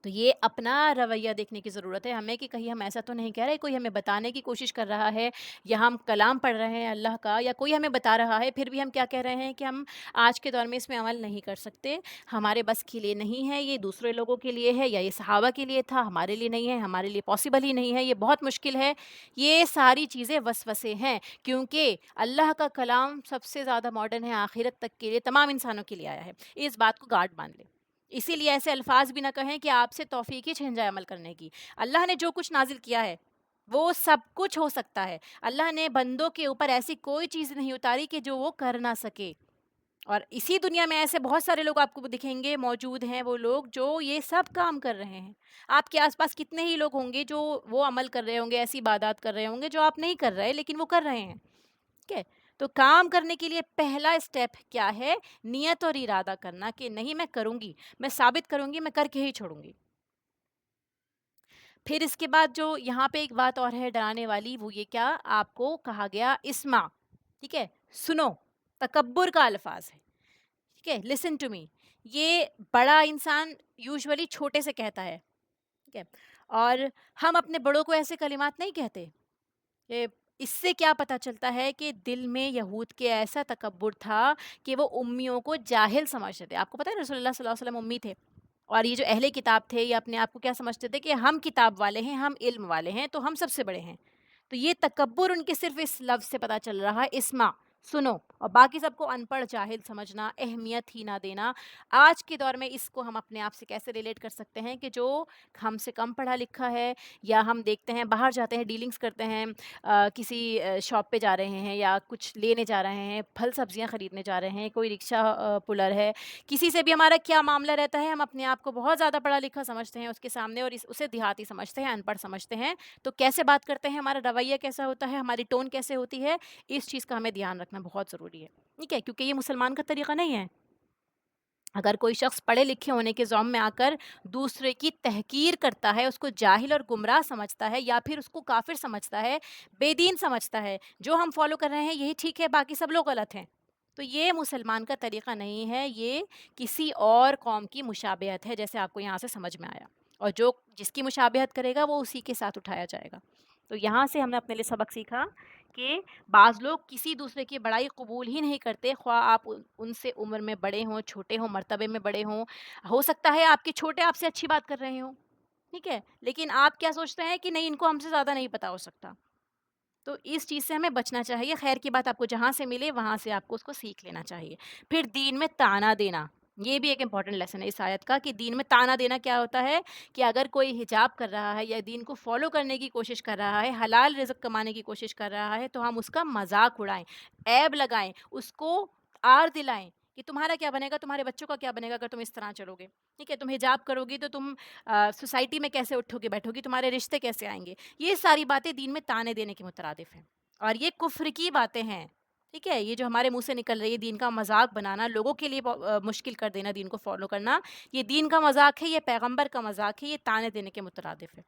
تو یہ اپنا رویہ دیکھنے کی ضرورت ہے ہمیں کہ کہیں ہم ایسا تو نہیں کہہ رہے, کوئی ہمیں بتانے کی کوشش کر رہا ہے, یا ہم کلام پڑھ رہے ہیں اللہ کا, یا کوئی ہمیں بتا رہا ہے, پھر بھی ہم کیا کہہ رہے ہیں کہ ہم آج کے دور میں اس میں عمل نہیں کر سکتے, ہمارے بس کے لیے نہیں ہے, یہ دوسرے لوگوں کے لیے ہے, یا یہ صحابہ کے لیے تھا, ہمارے لیے نہیں ہے, ہمارے لیے پاسبل ہی نہیں ہے, یہ بہت مشکل ہے. یہ ساری چیزیں وسوسے ہیں, کیونکہ اللہ کا کلام سب سے زیادہ ماڈرن ہے, آخرت تک کے لیے, تمام انسانوں کے لیے آیا ہے. اس بات کو گارڈ باندھ لیں. اسی لیے ایسے الفاظ بھی نہ کہیں کہ آپ سے توفیق ہی چھن جائے عمل کرنے کی. اللہ نے جو کچھ نازل کیا ہے وہ سب کچھ ہو سکتا ہے. اللہ نے بندوں کے اوپر ایسی کوئی چیز نہیں اتاری کہ جو وہ کر نہ سکے. اور اسی دنیا میں ایسے بہت سارے لوگ آپ کو دکھیں گے, موجود ہیں وہ لوگ جو یہ سب کام کر رہے ہیں. آپ کے آس پاس کتنے ہی لوگ ہوں گے جو وہ عمل کر رہے ہوں گے, ایسی عبادات کر رہے ہوں گے جو آپ نہیں کر رہے لیکن وہ کر رہے ہیں. ٹھیک ہے. تو کام کرنے کے لیے پہلا اسٹیپ کیا ہے؟ نیت اور ارادہ کرنا کہ نہیں میں کروں گی, میں ثابت کروں گی, میں کر کے ہی چھوڑوں گی. پھر اس کے بعد جو یہاں پہ ایک بات اور ہے ڈرانے والی, وہ یہ کیا آپ کو کہا گیا اسمع. ٹھیک ہے, سنو, تکبر کا الفاظ ہے. ٹھیک ہے, لسن ٹو می. یہ بڑا انسان یوزولی چھوٹے سے کہتا ہے. ٹھیک ہے, اور ہم اپنے بڑوں کو ایسے کلمات نہیں کہتے. اس سے کیا پتہ چلتا ہے کہ دل میں یہود کے ایسا تکبر تھا کہ وہ امیوں کو جاہل سمجھتے تھے. آپ کو پتہ ہے رسول اللہ صلی اللہ علیہ وسلم امی تھے, اور یہ جو اہل کتاب تھے یہ اپنے آپ کو کیا سمجھتے تھے کہ ہم کتاب والے ہیں, ہم علم والے ہیں, تو ہم سب سے بڑے ہیں. تو یہ تکبر ان کے صرف اس لفظ سے پتہ چل رہا ہے, اسمع. سنو، اور باقی سب کو ان پڑھ جاہل سمجھنا، اہمیت ہی نہ دینا۔ آج کے دور میں اس کو ہم اپنے آپ سے کیسے ریلیٹ کر سکتے ہیں کہ جو ہم سے کم پڑھا لکھا ہے، یا ہم دیکھتے ہیں باہر جاتے ہیں ڈیلنگس کرتے ہیں، کسی شاپ پہ جا رہے ہیں یا کچھ لینے جا رہے ہیں، پھل سبزیاں خریدنے جا رہے ہیں، کوئی رکشہ پلر ہے، کسی سے بھی ہمارا کیا معاملہ رہتا ہے، ہم اپنے آپ کو بہت زیادہ پڑھا لکھا سمجھتے ہیں اس کے سامنے، اور اسے دیہاتی سمجھتے ہیں، ان پڑھ سمجھتے ہیں۔ تو کیسے بات کرتے ہیں، ہمارا رویہ کیسا ہوتا ہے، ہماری ٹون کیسے ہوتی ہے، اس چیز کا ہمیں دھیان رکھنا بہت ضروری ہے، ٹھیک ہے؟ کیونکہ یہ مسلمان کا طریقہ نہیں ہے۔ اگر کوئی شخص پڑھے لکھے ہونے کے ذوم میں آ کر دوسرے کی تحقیر کرتا ہے، اس کو جاہل اور گمراہ سمجھتا ہے، یا پھر اس کو کافر سمجھتا ہے، بے دین سمجھتا ہے، جو ہم فالو کر رہے ہیں یہی ٹھیک ہے، باقی سب لوگ غلط ہیں، تو یہ مسلمان کا طریقہ نہیں ہے، یہ کسی اور قوم کی مشابہت ہے، جیسے آپ کو یہاں سے سمجھ میں آیا، اور جس کی مشابہت کرے گا وہ اسی کے ساتھ اٹھایا جائے گا۔ تو یہاں سے ہم نے اپنے لیے سبق سیکھا کہ بعض لوگ کسی دوسرے کی بڑائی قبول ہی نہیں کرتے، خواہ آپ ان سے عمر میں بڑے ہوں، چھوٹے ہوں، مرتبے میں بڑے ہوں، ہو سکتا ہے آپ کے چھوٹے آپ سے اچھی بات کر رہے ہوں، ٹھیک ہے، لیکن آپ کیا سوچتے ہیں کہ نہیں، ان کو ہم سے زیادہ نہیں پتا ہو سکتا، تو اس چیز سے ہمیں بچنا چاہیے۔ خیر کی بات آپ کو جہاں سے ملے وہاں سے آپ کو اس کو سیکھ لینا چاہیے۔ پھر دین میں طعنہ دینا، یہ بھی ایک امپورٹنٹ لیسن ہے اس آیت کا، کہ دین میں طعنہ دینا کیا ہوتا ہے، کہ اگر کوئی حجاب کر رہا ہے یا دین کو فالو کرنے کی کوشش کر رہا ہے، حلال رزق کمانے کی کوشش کر رہا ہے، تو ہم اس کا مذاق اڑائیں، عیب لگائیں، اس کو آر دلائیں کہ تمہارا کیا بنے گا، تمہارے بچوں کا کیا بنے گا اگر تم اس طرح چلو گے، ٹھیک ہے، تم حجاب کرو گی تو تم سوسائٹی میں کیسے اٹھو گے بیٹھو گی، تمہارے رشتے کیسے آئیں گے، یہ ساری باتیں دین میں طعنے دینے کے مترادف ہیں، اور یہ کفر کی باتیں ہیں، ٹھیک ہے، یہ جو ہمارے منہ سے نکل رہی ہے، دین کا مذاق بنانا، لوگوں کے لیے مشکل کر دینا دین کو فالو کرنا، یہ دین کا مذاق ہے، یہ پیغمبر کا مذاق ہے، یہ طعنے دینے کے مترادف ہے۔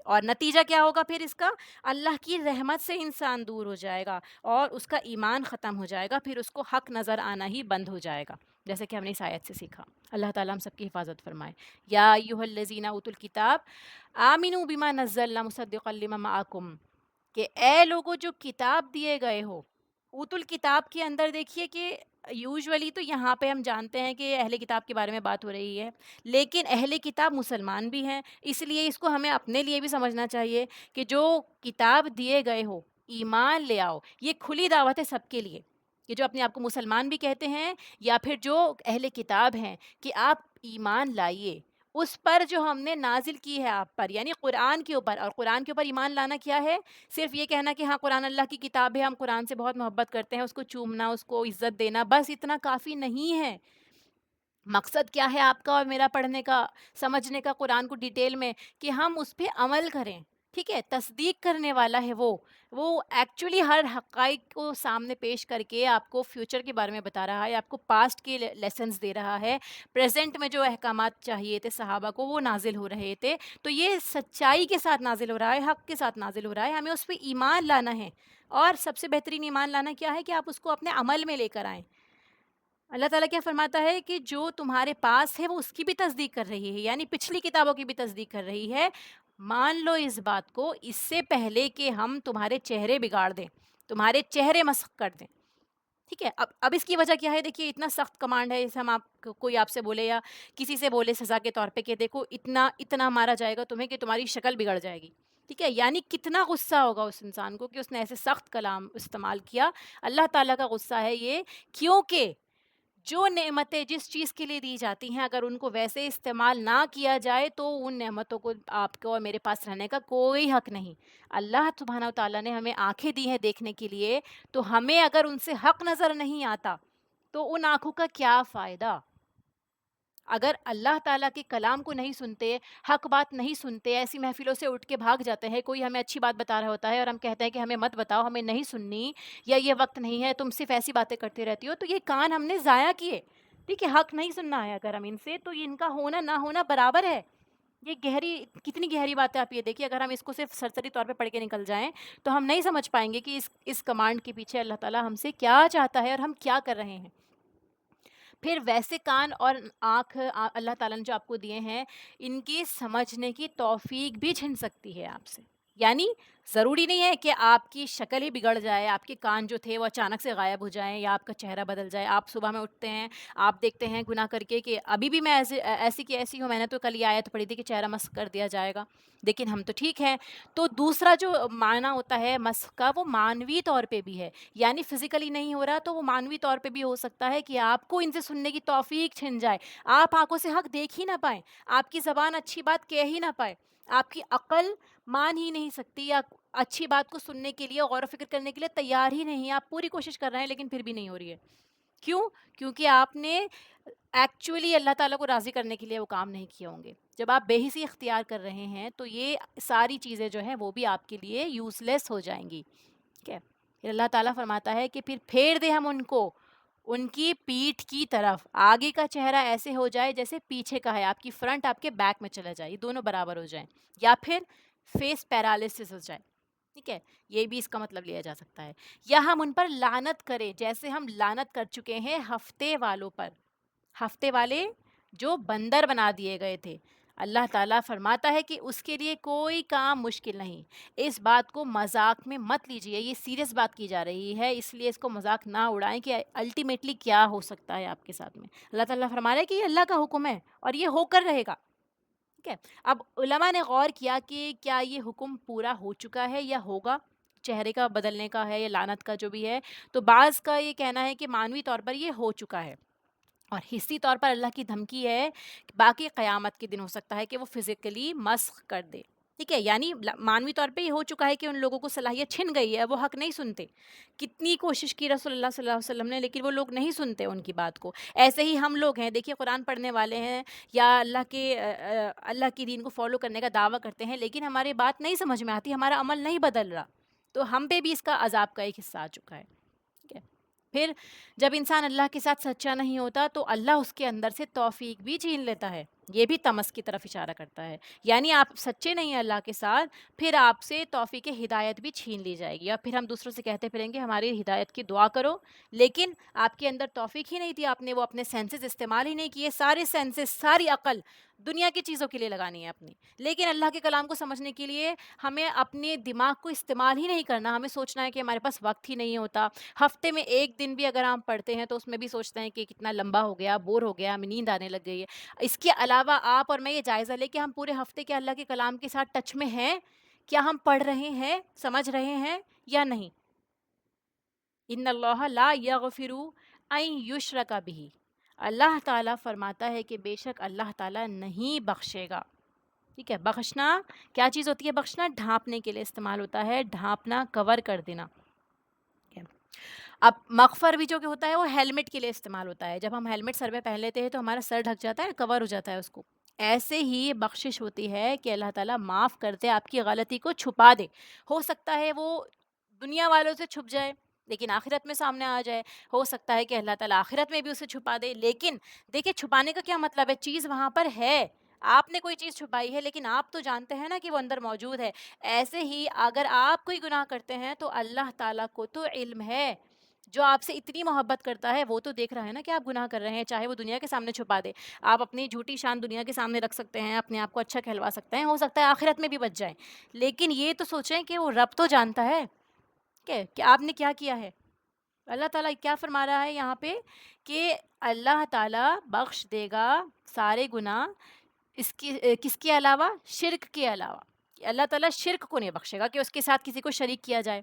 اور نتیجہ کیا ہوگا پھر اس کا، اللہ کی رحمت سے انسان دور ہو جائے گا اور اس کا ایمان ختم ہو جائے گا، پھر اس کو حق نظر آنا ہی بند ہو جائے گا، جیسے کہ ہم نے اس آیت سے سیکھا۔ اللہ تعالیٰ ہم سب کی حفاظت فرمائے۔ یا ایھا الذین اوتوا الکتاب آمنوا بما نزلنا مصدقا لما معکم، کہ اے لوگوں جو کتاب دیے گئے ہو، اوت الکتاب کے اندر دیکھیے کہ یوزولی تو یہاں پہ ہم جانتے ہیں کہ اہل کتاب کے بارے میں بات ہو رہی ہے، لیکن اہل کتاب مسلمان بھی ہیں، اس لیے اس کو ہمیں اپنے لیے بھی سمجھنا چاہیے کہ جو کتاب دیے گئے ہو، ایمان لے آؤ، یہ کھلی دعوت ہے سب کے لیے، کہ جو اپنے آپ کو مسلمان بھی کہتے ہیں یا پھر جو اہل کتاب ہیں، کہ آپ ایمان لائیے اس پر جو ہم نے نازل کی ہے آپ پر، یعنی قرآن کے اوپر، اور قرآن کے اوپر ایمان لانا کیا ہے، صرف یہ کہنا کہ ہاں قرآن اللہ کی کتاب ہے، ہم قرآن سے بہت محبت کرتے ہیں، اس کو چومنا، اس کو عزت دینا، بس اتنا کافی نہیں ہے۔ مقصد کیا ہے آپ کا اور میرا پڑھنے کا، سمجھنے کا قرآن کو ڈیٹیل میں، کہ ہم اس پہ عمل کریں، ٹھیک ہے، تصدیق کرنے والا ہے وہ ایکچولی ہر حقائق کو سامنے پیش کر کے آپ کو فیوچر کے بارے میں بتا رہا ہے، آپ کو پاسٹ کے لیسنز دے رہا ہے، پریزنٹ میں جو احکامات چاہیے تھے صحابہ کو وہ نازل ہو رہے تھے، تو یہ سچائی کے ساتھ نازل ہو رہا ہے، حق کے ساتھ نازل ہو رہا ہے، ہمیں اس پہ ایمان لانا ہے، اور سب سے بہترین ایمان لانا کیا ہے، کہ آپ اس کو اپنے عمل میں لے کر آئیں۔ اللہ تعالیٰ کیا فرماتا ہے کہ جو تمہارے پاس ہے وہ اس کی بھی تصدیق کر رہی ہے، یعنی پچھلی کتابوں کی بھی تصدیق کر رہی ہے، مان لو اس بات کو، اس سے پہلے کہ ہم تمہارے چہرے بگاڑ دیں، تمہارے چہرے مسخ کر دیں، ٹھیک ہے۔ اب اس کی وجہ کیا ہے، دیکھیے اتنا سخت کمانڈ ہے، جیسے ہم کوئی آپ سے بولے یا کسی سے بولے سزا کے طور پہ کہ دیکھو اتنا اتنا مارا جائے گا تمہیں کہ تمہاری شکل بگڑ جائے گی، ٹھیک ہے، یعنی کتنا غصہ ہوگا اس انسان کو کہ اس نے ایسے سخت کلام استعمال کیا۔ اللہ تعالیٰ کا غصہ ہے یہ، کیونکہ جو نعمتیں جس چیز کے لیے دی جاتی ہیں اگر ان کو ویسے استعمال نہ کیا جائے تو ان نعمتوں کو آپ کو اور میرے پاس رہنے کا کوئی حق نہیں۔ اللہ سبحانہ و تعالیٰ نے ہمیں آنکھیں دی ہیں دیکھنے کے لیے، تو ہمیں اگر ان سے حق نظر نہیں آتا تو ان آنکھوں کا کیا فائدہ؟ اگر اللہ تعالیٰ کے کلام کو نہیں سنتے، حق بات نہیں سنتے، ایسی محفلوں سے اٹھ کے بھاگ جاتے ہیں، کوئی ہمیں اچھی بات بتا رہا ہوتا ہے اور ہم کہتے ہیں کہ ہمیں مت بتاؤ، ہمیں نہیں سننی، یا یہ وقت نہیں ہے، تم صرف ایسی باتیں کرتے رہتی ہو، تو یہ کان ہم نے ضائع کیے، ٹھیک ہے، حق نہیں سننا ہے اگر ہم ان سے، تو ان کا ہونا نہ ہونا برابر ہے۔ یہ گہری، کتنی گہری بات ہے، آپ یہ دیکھیے، اگر ہم اس کو صرف سرسری طور پہ پڑھ کے نکل جائیں تو ہم نہیں سمجھ پائیں گے کہ اس کمانڈ کے پیچھے اللہ تعالیٰ ہم سے کیا چاہتا ہے اور ہم کیا کر رہے ہیں۔ پھر ویسے کان اور آنکھ اللہ تعالیٰ نے جو آپ کو دیے ہیں، ان کی سمجھنے کی توفیق بھی چھن سکتی ہے آپ سے، یعنی ضروری نہیں ہے کہ آپ کی شکل ہی بگڑ جائے، آپ کے کان جو تھے وہ اچانک سے غائب ہو جائیں یا آپ کا چہرہ بدل جائے. آپ صبح میں اٹھتے ہیں، آپ دیکھتے ہیں گناہ کر کے کہ ابھی بھی میں ایسی کی ایسی ہوں، میں نے تو کل یہ آیت پڑھی تھی کہ چہرہ مسح کر دیا جائے گا، لیکن ہم تو ٹھیک ہیں. تو دوسرا جو معنی ہوتا ہے مسح کا، وہ معنوی طور پہ بھی ہے. یعنی فزیکلی نہیں ہو رہا تو وہ معنوی طور پہ بھی ہو سکتا ہے کہ آپ کو ان سے سننے کی توفیق چھن جائے، آپ آنکھوں سے حق دیکھ ہی نہ پائیں، آپ کی زبان اچھی بات کہہ ہی نہ پائے، آپ کی عقل مان ہی نہیں سکتی یا اچھی بات کو سننے کے لیے غور و فکر کرنے کے لیے تیار ہی نہیں ہے. آپ پوری کوشش کر رہے ہیں لیکن پھر بھی نہیں ہو رہی ہے. کیوں؟ کیونکہ آپ نے ایکچولی اللہ تعالیٰ کو راضی کرنے کے لیے وہ کام نہیں کیے ہوں گے. جب آپ بے حسی اختیار کر رہے ہیں تو یہ ساری چیزیں جو ہیں وہ بھی آپ کے لیے یوز لیس ہو جائیں گی. ٹھیک ہے. پھر اللہ تعالیٰ فرماتا ہے کہ پھر پھیر دیں ہم ان کو ان کی پیٹھ کی طرف، آگے کا چہرہ ایسے ہو جائے جیسے پیچھے کا ہے، آپ کی فرنٹ آپ کے بیک میں چلا جائے، یہ دونوں برابر ہو جائیں، یا پھر فیس پیرالسس ہو جائے. ٹھیک ہے. یہ بھی اس کا مطلب لیا جا سکتا ہے. یا ہم ان پر لعنت کریں جیسے ہم لعنت کر چکے ہیں ہفتے والوں پر، ہفتے والے جو بندر بنا دیے گئے تھے. اللہ تعالیٰ فرماتا ہے کہ اس کے لیے کوئی کام مشکل نہیں. اس بات کو مذاق میں مت لیجیے، یہ سیریس بات کی جا رہی ہے، اس لیے اس کو مذاق نہ اڑائیں کہ الٹیمیٹلی کیا ہو سکتا ہے آپ کے ساتھ میں. اللہ تعالیٰ فرما رہا ہے کہ یہ اللہ کا حکم ہے اور یہ ہو کر رہے گا. ٹھیک ہے. اب علماء نے غور کیا کہ کیا یہ حکم پورا ہو چکا ہے یا ہوگا، چہرے کا بدلنے کا ہے یا لعنت کا جو بھی ہے. تو بعض کا یہ کہنا ہے کہ معنوی طور پر یہ ہو چکا ہے، اور حصی طور پر اللہ کی دھمکی ہے کہ باقی قیامت کے دن ہو سکتا ہے کہ وہ فزیکلی مسخ کر دے. ٹھیک ہے. یعنی معنوی طور پہ یہ ہو چکا ہے کہ ان لوگوں کو صلاحیت چھن گئی ہے، وہ حق نہیں سنتے. کتنی کوشش کی رسول اللہ صلی اللہ علیہ وسلم نے لیکن وہ لوگ نہیں سنتے ان کی بات کو. ایسے ہی ہم لوگ ہیں، دیکھیے قرآن پڑھنے والے ہیں یا اللہ کی دین کو فالو کرنے کا دعویٰ کرتے ہیں لیکن ہماری بات نہیں سمجھ میں آتی، ہمارا عمل نہیں بدل رہا، تو ہم پہ بھی اس کا عذاب کا ایک حصہ آ چکا ہے. ٹھیک ہے. پھر جب انسان اللہ کے ساتھ سچا نہیں ہوتا تو اللہ اس کے اندر سے توفیق بھی چھین لیتا ہے. یہ بھی تمس کی طرف اشارہ کرتا ہے. یعنی آپ سچے نہیں ہیں اللہ کے ساتھ، پھر آپ سے توفیق ہدایت بھی چھین لی جائے گی، اور پھر ہم دوسروں سے کہتے پھریں گے ہماری ہدایت کی دعا کرو، لیکن آپ کے اندر توفیق ہی نہیں تھی، آپ نے وہ اپنے سینسز استعمال ہی نہیں کیے. سارے سینسز، ساری عقل دنیا کی چیزوں کے لیے لگانی ہے اپنی، لیکن اللہ کے کلام کو سمجھنے کے لیے ہمیں اپنے دماغ کو استعمال ہی نہیں کرنا. ہمیں سوچنا ہے کہ ہمارے پاس وقت ہی نہیں ہوتا. ہفتے میں ایک دن بھی اگر ہم پڑھتے ہیں تو اس میں بھی سوچتے ہیں کہ کتنا لمبا ہو گیا، بور ہو گیا، ہمیں نیند آنے لگ گئی ہے. اس کے علاوہ آپ اور میں یہ جائزہ لیں کہ ہم پورے ہفتے کے اللہ کے کلام کے ساتھ ٹچ میں ہیں، کیا ہم پڑھ رہے ہیں، سمجھ رہے ہیں یا نہیں. ان اللہ لا یغفر ان یشرک بہ، اللہ تعالیٰ فرماتا ہے کہ بے شک اللہ تعالیٰ نہیں بخشے گا. ٹھیک ہے. بخشنا کیا چیز ہوتی ہے؟ بخشنا ڈھانپنے کے لیے استعمال ہوتا ہے، ڈھانپنا، کور کر دینا. ٹھیک ہے. اب مغفر بھی جو کہ ہوتا ہے وہ ہیلمٹ کے لیے استعمال ہوتا ہے. جب ہم ہیلمٹ سر پہ پہن لیتے ہیں تو ہمارا سر ڈھک جاتا ہے، کور ہو جاتا ہے اس کو. ایسے ہی بخشش ہوتی ہے کہ اللہ تعالیٰ معاف کر دے، آپ کی غلطی کو چھپا دے. ہو سکتا ہے وہ دنیا والوں سے چھپ جائے لیکن آخرت میں سامنے آ جائے. ہو سکتا ہے کہ اللہ تعالیٰ آخرت میں بھی اسے چھپا دے. لیکن دیکھیں چھپانے کا کیا مطلب ہے؟ چیز وہاں پر ہے، آپ نے کوئی چیز چھپائی ہے لیکن آپ تو جانتے ہیں نا کہ وہ اندر موجود ہے. ایسے ہی اگر آپ کوئی گناہ کرتے ہیں تو اللہ تعالیٰ کو تو علم ہے، جو آپ سے اتنی محبت کرتا ہے وہ تو دیکھ رہا ہے نا کہ آپ گناہ کر رہے ہیں، چاہے وہ دنیا کے سامنے چھپا دے. آپ اپنی جھوٹی شان دنیا کے سامنے رکھ سکتے ہیں، اپنے آپ کو اچھا کہلوا سکتے ہیں، ہو سکتا ہے آخرت میں بھی بچ جائیں، لیکن یہ تو سوچیں کہ وہ رب تو جانتا ہے کہ آپ نے کیا کیا ہے. اللہ تعالیٰ کیا فرما رہا ہے یہاں پہ کہ اللہ تعالیٰ بخش دے گا سارے گناہ، اس کی کس کے علاوہ؟ شرک کے علاوہ. اللہ تعالیٰ شرک کو نہیں بخشے گا کہ اس کے ساتھ کسی کو شریک کیا جائے.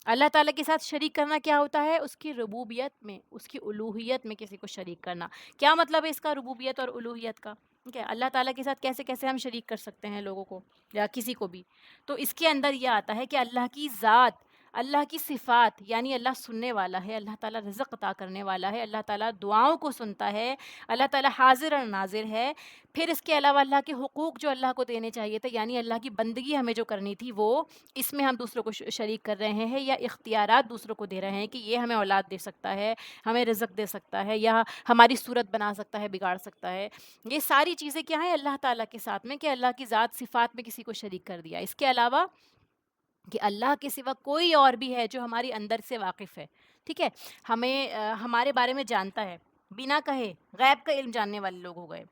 اللہ تعالیٰ کے ساتھ شریک کرنا کیا ہوتا ہے؟ اس کی ربوبیت میں، اس کی الوہیت میں کسی کو شریک کرنا. کیا مطلب ہے اس کا ربوبیت اور الوہیت کا؟ ٹھیک ہے. اللہ تعالیٰ کے ساتھ کیسے کیسے ہم شریک کر سکتے ہیں لوگوں کو یا کسی کو بھی؟ تو اس کے اندر یہ آتا ہے کہ اللہ کی ذات، اللہ کی صفات، یعنی اللہ سننے والا ہے، اللہ تعالیٰ رزق عطا کرنے والا ہے، اللہ تعالیٰ دعاؤں کو سنتا ہے، اللہ تعالیٰ حاضر اور ناظر ہے. پھر اس کے علاوہ اللہ کے حقوق جو اللہ کو دینے چاہیے تھے، یعنی اللہ کی بندگی ہمیں جو کرنی تھی، وہ اس میں ہم دوسروں کو شریک کر رہے ہیں یا اختیارات دوسروں کو دے رہے ہیں کہ یہ ہمیں اولاد دے سکتا ہے، ہمیں رزق دے سکتا ہے، یا ہماری صورت بنا سکتا ہے، بگاڑ سکتا ہے. یہ ساری چیزیں کیا ہیں؟ اللہ تعالیٰ کے ساتھ میں، کہ اللہ کی ذات صفات میں کسی کو شریک کر دیا. اس کے علاوہ کہ اللہ کے سوا کوئی اور بھی ہے جو ہماری اندر سے واقف ہے. ٹھیک ہے. ہمیں ہمارے بارے میں جانتا ہے بنا کہے، غیب کا علم جاننے والے لوگ ہو گئے.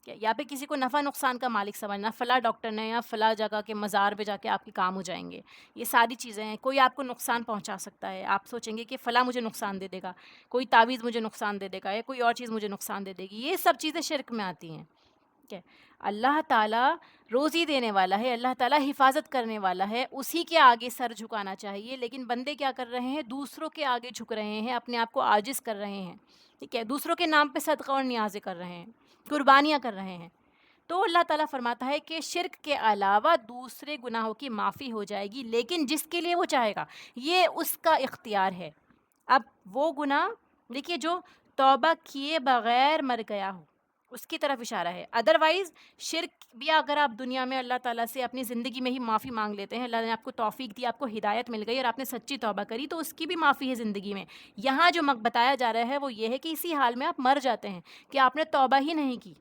یا پھر کسی کو نفع نقصان کا مالک سمجھنا، فلاں ڈاکٹر نے یا فلاں جگہ کے مزار پہ جا کے آپ کے کام ہو جائیں گے، یہ ساری چیزیں ہیں. کوئی آپ کو نقصان پہنچا سکتا ہے، آپ سوچیں گے کہ فلاں مجھے نقصان دے دے گا، کوئی تعویذ مجھے نقصان دے دے گا، یا کوئی اور چیز مجھے نقصان دے دے گی. یہ سب چیزیں شرک میں آتی ہیں. ٹھیک ہے. اللہ تعالیٰ روزی دینے والا ہے، اللہ تعالیٰ حفاظت کرنے والا ہے، اسی کے آگے سر جھکانا چاہیے. لیکن بندے کیا کر رہے ہیں؟ دوسروں کے آگے جھک رہے ہیں، اپنے آپ کو عاجز کر رہے ہیں. ٹھیک ہے. دوسروں کے نام پہ صدقہ اور نیازیں کر رہے ہیں، قربانیاں کر رہے ہیں. تو اللہ تعالیٰ فرماتا ہے کہ شرک کے علاوہ دوسرے گناہوں کی معافی ہو جائے گی، لیکن جس کے لیے وہ چاہے گا، یہ اس کا اختیار ہے. اب وہ گناہ دیکھیے جو توبہ کیے بغیر مر گیا ہو، اس کی طرف اشارہ ہے. ادروائز شرک بھی اگر آپ دنیا میں اللہ تعالیٰ سے اپنی زندگی میں ہی معافی مانگ لیتے ہیں، اللہ نے آپ کو توفیق دی، آپ کو ہدایت مل گئی اور آپ نے سچی توبہ کری، تو اس کی بھی معافی ہے زندگی میں. یہاں جو بتایا جا رہا ہے وہ یہ ہے کہ اسی حال میں آپ مر جاتے ہیں کہ آپ نے توبہ ہی نہیں کی.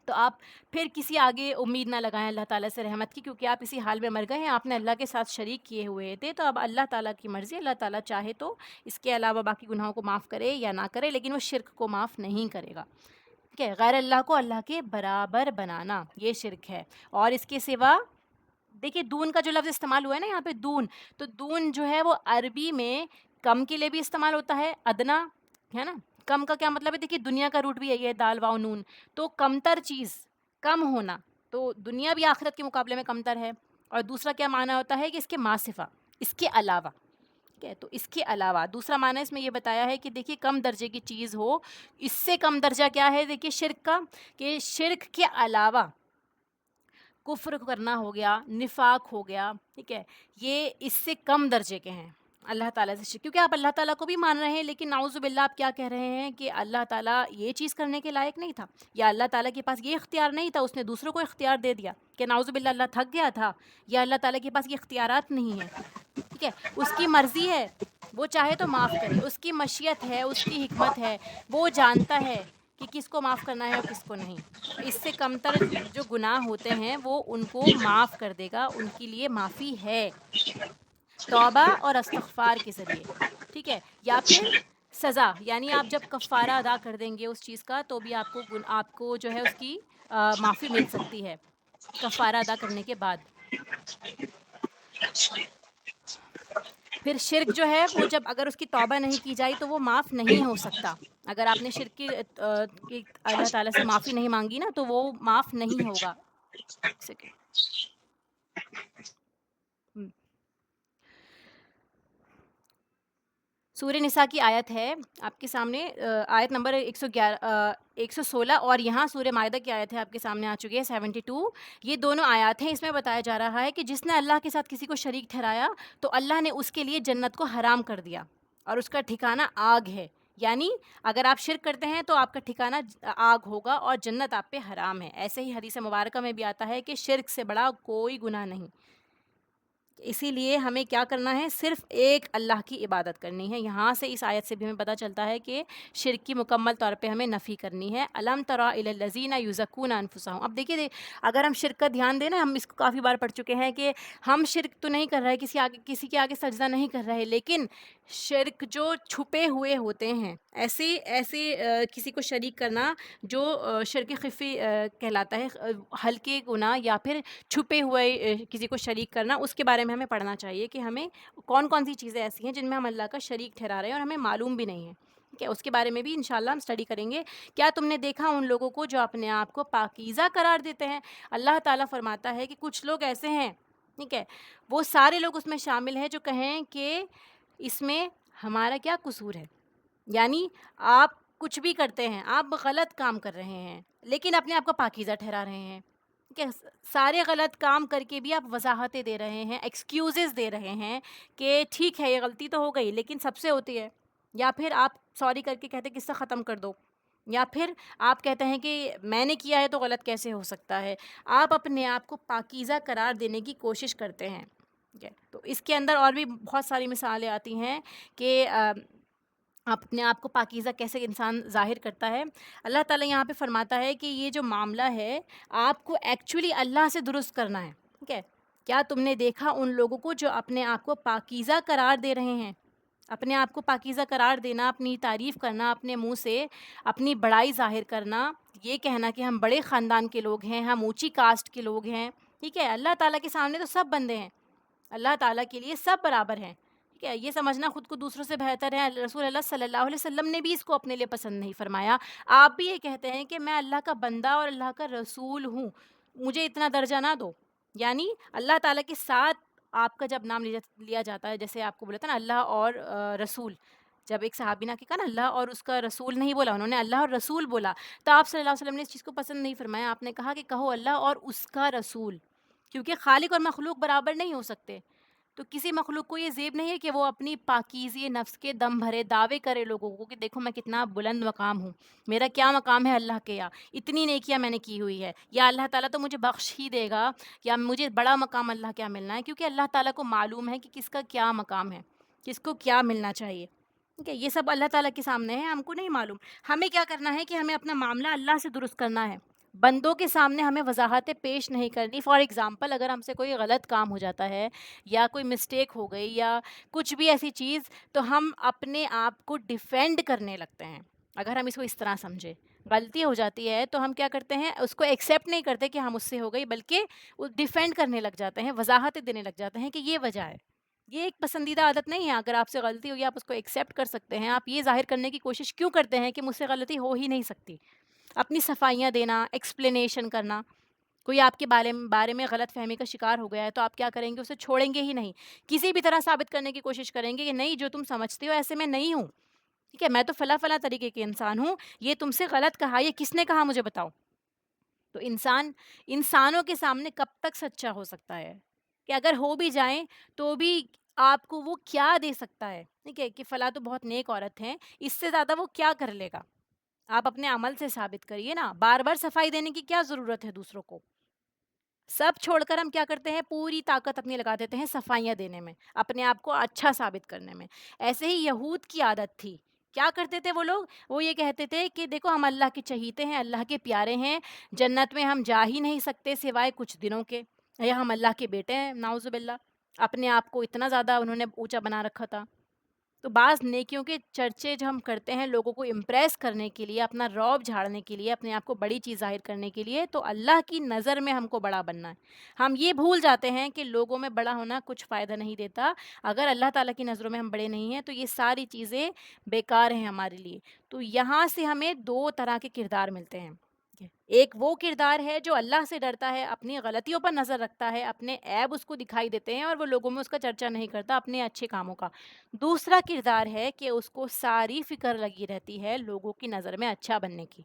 تو آپ پھر کسی آگے امید نہ لگائیں اللہ تعالیٰ سے رحمت کی، کیونکہ آپ اسی حال میں مر گئے ہیں، آپ نے اللہ کے ساتھ شریک کیے ہوئے تھے. تو اب اللہ تعالیٰ کی مرضی، اللہ تعالیٰ چاہے تو اس کے علاوہ باقی گناہوں کو معاف کرے یا نہ کرے، لیکن وہ شرک کو معاف نہیں کرے گا. ٹھیک ہے. غیر اللہ کو اللہ کے برابر بنانا یہ شرک ہے. اور اس کے سوا دیکھیے دون کا جو لفظ استعمال ہوا ہے نا یہاں پہ، دون، تو دون جو ہے وہ عربی میں کم کے لیے بھی استعمال ہوتا ہے، ادنا ہے نا. کم کا کیا مطلب ہے؟ دیکھیے دنیا کا روٹ بھی یہی ہے، دال واو نون، تو کمتر چیز، کم ہونا. تو دنیا بھی آخرت کے مقابلے میں کمتر ہے. اور دوسرا کیا معنی ہوتا ہے کہ اس کے ما صفا، اس کے علاوہ. ٹھیک ہے. تو اس کے علاوہ دوسرا معنی اس میں یہ بتایا ہے کہ دیکھیے کم درجے کی چیز ہو. اس سے کم درجہ کیا ہے؟ دیکھیے شرک کا، کہ شرک کے علاوہ کفر کرنا ہو گیا، نفاق ہو گیا. ٹھیک ہے. یہ اس سے کم درجے کے ہیں اللہ تعالیٰ سے شرک، کیونکہ آپ اللہ تعالیٰ کو بھی مان رہے ہیں، لیکن نعوذ باللہ آپ کیا کہہ رہے ہیں کہ اللہ تعالیٰ یہ چیز کرنے کے لائق نہیں تھا، یا اللہ تعالیٰ کے پاس یہ اختیار نہیں تھا، اس نے دوسروں کو اختیار دے دیا. کہ نعوذ باللہ اللہ تھک گیا تھا، یا اللہ تعالیٰ کے پاس یہ اختیارات نہیں ہیں. ٹھیک ہے. اس کی مرضی ہے، وہ چاہے تو معاف کرے، اس کی مشیت ہے، اس کی حکمت ہے، وہ جانتا ہے کہ کس کو معاف کرنا ہے اور کس کو نہیں. اس سے کمتر جو گناہ ہوتے ہیں وہ ان کو معاف کر دے گا، ان کے لیے معافی ہے توبہ اور استغفار کے ذریعے. ٹھیک ہے. یا پھر سزا، یعنی آپ جب کفارہ ادا کر دیں گے اس چیز کا، تو بھی آپ کو جو ہے اس کی معافی مل سکتی ہے کفارہ ادا کرنے کے بعد. پھر شرک جو ہے وہ جب اگر اس کی توبہ نہیں کی جائے تو وہ معاف نہیں ہو سکتا. اگر آپ نے شرک کی اللہ تعالیٰ سے معافی نہیں مانگی نا، تو وہ معاف نہیں ہوگا. سیکنڈ. سورہ نساء کی آیت ہے آپ کے سامنے، آیت نمبر 116، اور یہاں سورہ مائدہ کی آیت ہے آپ کے سامنے آ چکی ہے 72. یہ دونوں آیات ہیں. اس میں بتایا جا رہا ہے کہ جس نے اللہ کے ساتھ کسی کو شریک ٹھہرایا تو اللہ نے اس کے لیے جنت کو حرام کر دیا، اور اس کا ٹھکانہ آگ ہے. یعنی اگر آپ شرک کرتے ہیں تو آپ کا ٹھکانہ آگ ہوگا اور جنت آپ پہ حرام ہے. ایسے ہی حدیث مبارکہ میں بھی آتا ہے کہ شرک سے بڑا کوئی گناہ نہیں. اسی لیے ہمیں کیا کرنا ہے؟ صرف ایک اللہ کی عبادت کرنی ہے. یہاں سے اس آیت سے بھی ہمیں پتہ چلتا ہے کہ شرک کی مکمل طور پہ ہمیں نفی کرنی ہے. الم تری الی الذین یزکون انفسہم. اب دیکھیے اگر ہم شرک کا دھیان دیں نا، ہم اس کو کافی بار پڑھ چکے ہیں کہ ہم شرک تو نہیں کر رہے، کسی کے آگے سجدہ نہیں کر رہے، لیکن شرک جو چھپے ہوئے ہوتے ہیں، ایسے کسی کو شریک کرنا جو شرک خفی کہلاتا ہے، ہلکے گناہ یا پھر چھپے ہوئے کسی کو شریک کرنا، اس کے بارے میں ہمیں پڑھنا چاہیے کہ ہمیں کون کون سی چیزیں ایسی ہیں جن میں ہم اللہ کا شریک ٹھہرا رہے ہیں اور ہمیں معلوم بھی نہیں ہے. ٹھیک ہے. اس کے بارے میں بھی انشاءاللہ ہم اسٹڈی کریں گے. کیا تم نے دیکھا ان لوگوں کو جو اپنے آپ کو پاکیزہ قرار دیتے ہیں؟ اللہ تعالیٰ فرماتا ہے کہ کچھ لوگ ایسے ہیں، ٹھیک ہے، وہ سارے لوگ اس میں شامل ہیں جو کہیں کہ اس میں ہمارا کیا قصور ہے. یعنی آپ کچھ بھی کرتے ہیں، آپ غلط کام کر رہے ہیں لیکن اپنے آپ کو پاکیزہ ٹھہرا رہے ہیں. کہ سارے غلط کام کر کے بھی آپ وضاحتیں دے رہے ہیں، ایکسکیوزز دے رہے ہیں کہ ٹھیک ہے یہ غلطی تو ہو گئی لیکن سب سے ہوتی ہے. یا پھر آپ سوری کر کے کہتے قصہ ختم کر دو، یا پھر آپ کہتے ہیں کہ میں نے کیا ہے تو غلط کیسے ہو سکتا ہے. آپ اپنے آپ کو پاکیزہ قرار دینے کی کوشش کرتے ہیں. تو اس کے اندر اور بھی بہت ساری مثالیں آتی ہیں کہ اپنے آپ کو پاکیزہ کیسے انسان ظاہر کرتا ہے. اللہ تعالیٰ یہاں پہ فرماتا ہے کہ یہ جو معاملہ ہے آپ کو ایکچولی اللہ سے درست کرنا ہے. ٹھیک ہے. کیا تم نے دیکھا ان لوگوں کو جو اپنے آپ کو پاکیزہ قرار دے رہے ہیں؟ اپنے آپ کو پاکیزہ قرار دینا، اپنی تعریف کرنا، اپنے منہ سے اپنی بڑائی ظاہر کرنا، یہ کہنا کہ ہم بڑے خاندان کے لوگ ہیں، ہم اونچی کاسٹ کے لوگ ہیں، ٹھیک ہے؟ اللہ تعالیٰ کے سامنے تو سب بندے ہیں، اللہ تعالیٰ کے لیے سب برابر ہیں، ٹھیک ہے؟ یہ سمجھنا خود کو دوسروں سے بہتر ہے، رسول اللہ صلی اللہ علیہ وسلم نے بھی اس کو اپنے لیے پسند نہیں فرمایا۔ آپ بھی یہ کہتے ہیں کہ میں اللہ کا بندہ اور اللہ کا رسول ہوں، مجھے اتنا درجہ نہ دو، یعنی اللہ تعالیٰ کے ساتھ آپ کا جب نام لیا جاتا ہے، جیسے آپ کو بولا تھا نا اللہ اور رسول، جب ایک صحابی نے کہا نا اللہ اور اس کا رسول نہیں بولا، انہوں نے اللہ اور رسول بولا، تو آپ صلی اللہ علیہ وسلم نے اس چیز کو پسند نہیں فرمایا، آپ نے کہا کہ کہو اللہ اور اس کا رسول، کیونکہ خالق اور مخلوق برابر نہیں ہو سکتے۔ تو کسی مخلوق کو یہ زیب نہیں ہے کہ وہ اپنی پاکیزی نفس کے دم بھرے دعوے کرے لوگوں کو کہ دیکھو میں کتنا بلند مقام ہوں، میرا کیا مقام ہے اللہ کے یہاں، اتنی نیکیاں میں نے کی ہوئی ہے، یا اللہ تعالیٰ تو مجھے بخش ہی دے گا، یا مجھے بڑا مقام اللہ کیا ملنا ہے، کیونکہ اللہ تعالیٰ کو معلوم ہے کہ کس کا کیا مقام ہے، کس کو کیا ملنا چاہیے، ٹھیک ہے؟ یہ سب اللہ تعالیٰ کے سامنے ہے، ہم کو نہیں معلوم۔ ہمیں کیا کرنا ہے کہ ہمیں اپنا معاملہ اللہ سے درست کرنا ہے، بندوں کے سامنے ہمیں وضاحتیں پیش نہیں کرنی۔ فار ایگزامپل اگر ہم سے کوئی غلط کام ہو جاتا ہے یا کوئی مسٹیک ہو گئی یا کچھ بھی ایسی چیز، تو ہم اپنے آپ کو ڈیفینڈ کرنے لگتے ہیں۔ اگر ہم اس کو اس طرح سمجھیں، غلطی ہو جاتی ہے تو ہم کیا کرتے ہیں، اس کو ایکسیپٹ نہیں کرتے کہ ہم اس سے ہو گئی، بلکہ وہ ڈیفینڈ کرنے لگ جاتے ہیں، وضاحتیں دینے لگ جاتے ہیں کہ یہ وجہ ہے۔ یہ ایک پسندیدہ عادت نہیں ہے۔ اگر آپ سے غلطی ہوئی آپ اس کو ایکسیپٹ کر سکتے ہیں، آپ یہ ظاہر کرنے کی کوشش کیوں کرتے ہیں کہ مجھ سے غلطی ہو ہی نہیں سکتی؟ اپنی صفائیاں دینا، ایکسپلینیشن کرنا۔ کوئی آپ کے بارے میں غلط فہمی کا شکار ہو گیا ہے تو آپ کیا کریں گے، اسے چھوڑیں گے ہی نہیں، کسی بھی طرح ثابت کرنے کی کوشش کریں گے کہ نہیں، جو تم سمجھتے ہو ایسے میں نہیں ہوں، ٹھیک ہے؟ میں تو فلاں فلاں طریقے کے انسان ہوں، یہ تم سے غلط کہا، یہ کس نے کہا مجھے بتاؤ۔ تو انسان انسانوں کے سامنے کب تک سچا ہو سکتا ہے کہ اگر ہو بھی جائیں تو بھی آپ کو وہ کیا دے سکتا ہے، ٹھیک ہے؟ کہ فلاں تو بہت نیک عورت ہیں، اس سے زیادہ وہ کیا کر لے گا؟ آپ اپنے عمل سے ثابت کریے نا، بار بار صفائی دینے کی کیا ضرورت ہے دوسروں کو؟ سب چھوڑ کر ہم کیا کرتے ہیں، پوری طاقت اپنی لگا دیتے ہیں صفائیاں دینے میں، اپنے آپ کو اچھا ثابت کرنے میں۔ ایسے ہی یہود کی عادت تھی، کیا کرتے تھے وہ لوگ؟ وہ یہ کہتے تھے کہ دیکھو ہم اللہ کے چہیتے ہیں، اللہ کے پیارے ہیں، جنت میں ہم جا ہی نہیں سکتے سوائے کچھ دنوں کے، یا ہم اللہ کے بیٹے ہیں، نعوذ باللہ۔ اپنے آپ کو اتنا زیادہ انہوں نے اونچا بنا رکھا تھا۔ تو بعض نیکیوں کے چرچے جو ہم کرتے ہیں لوگوں کو امپریس کرنے کے لیے، اپنا رعب جھاڑنے کے لیے، اپنے آپ کو بڑی چیز ظاہر کرنے کے لیے، تو اللہ کی نظر میں ہم کو بڑا بننا ہے۔ ہم یہ بھول جاتے ہیں کہ لوگوں میں بڑا ہونا کچھ فائدہ نہیں دیتا، اگر اللہ تعالیٰ کی نظروں میں ہم بڑے نہیں ہیں تو یہ ساری چیزیں بیکار ہیں ہمارے لیے۔ تو یہاں سے ہمیں دو طرح کے کردار ملتے ہیں۔ ایک وہ کردار ہے جو اللہ سے ڈرتا ہے، اپنی غلطیوں پر نظر رکھتا ہے، اپنے عیب اس کو دکھائی دیتے ہیں اور وہ لوگوں میں اس کا چرچا نہیں کرتا اپنے اچھے کاموں کا۔ دوسرا کردار ہے کہ اس کو ساری فکر لگی رہتی ہے لوگوں کی نظر میں اچھا بننے کی،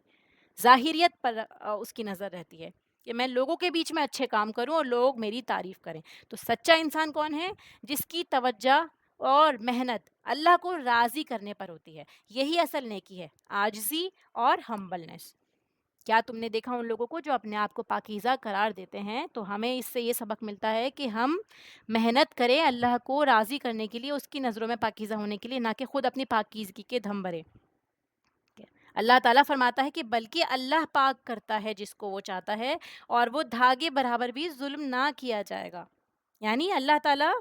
ظاہریت پر اس کی نظر رہتی ہے کہ میں لوگوں کے بیچ میں اچھے کام کروں اور لوگ میری تعریف کریں۔ تو سچا انسان کون ہے؟ جس کی توجہ اور محنت اللہ کو راضی کرنے پر ہوتی ہے۔ یہی اصل نیکی ہے، عاجزی اور ہمبلنس۔ کیا تم نے دیکھا ان لوگوں کو جو اپنے آپ کو پاکیزہ قرار دیتے ہیں؟ تو ہمیں اس سے یہ سبق ملتا ہے کہ ہم محنت کریں اللہ کو راضی کرنے کے لیے، اس کی نظروں میں پاکیزہ ہونے کے لیے، نہ کہ خود اپنی پاکیزگی کے دھم بھرے۔ اللہ تعالیٰ فرماتا ہے کہ بلکہ اللہ پاک کرتا ہے جس کو وہ چاہتا ہے، اور وہ دھاگے برابر بھی ظلم نہ کیا جائے گا۔ یعنی اللہ تعالیٰ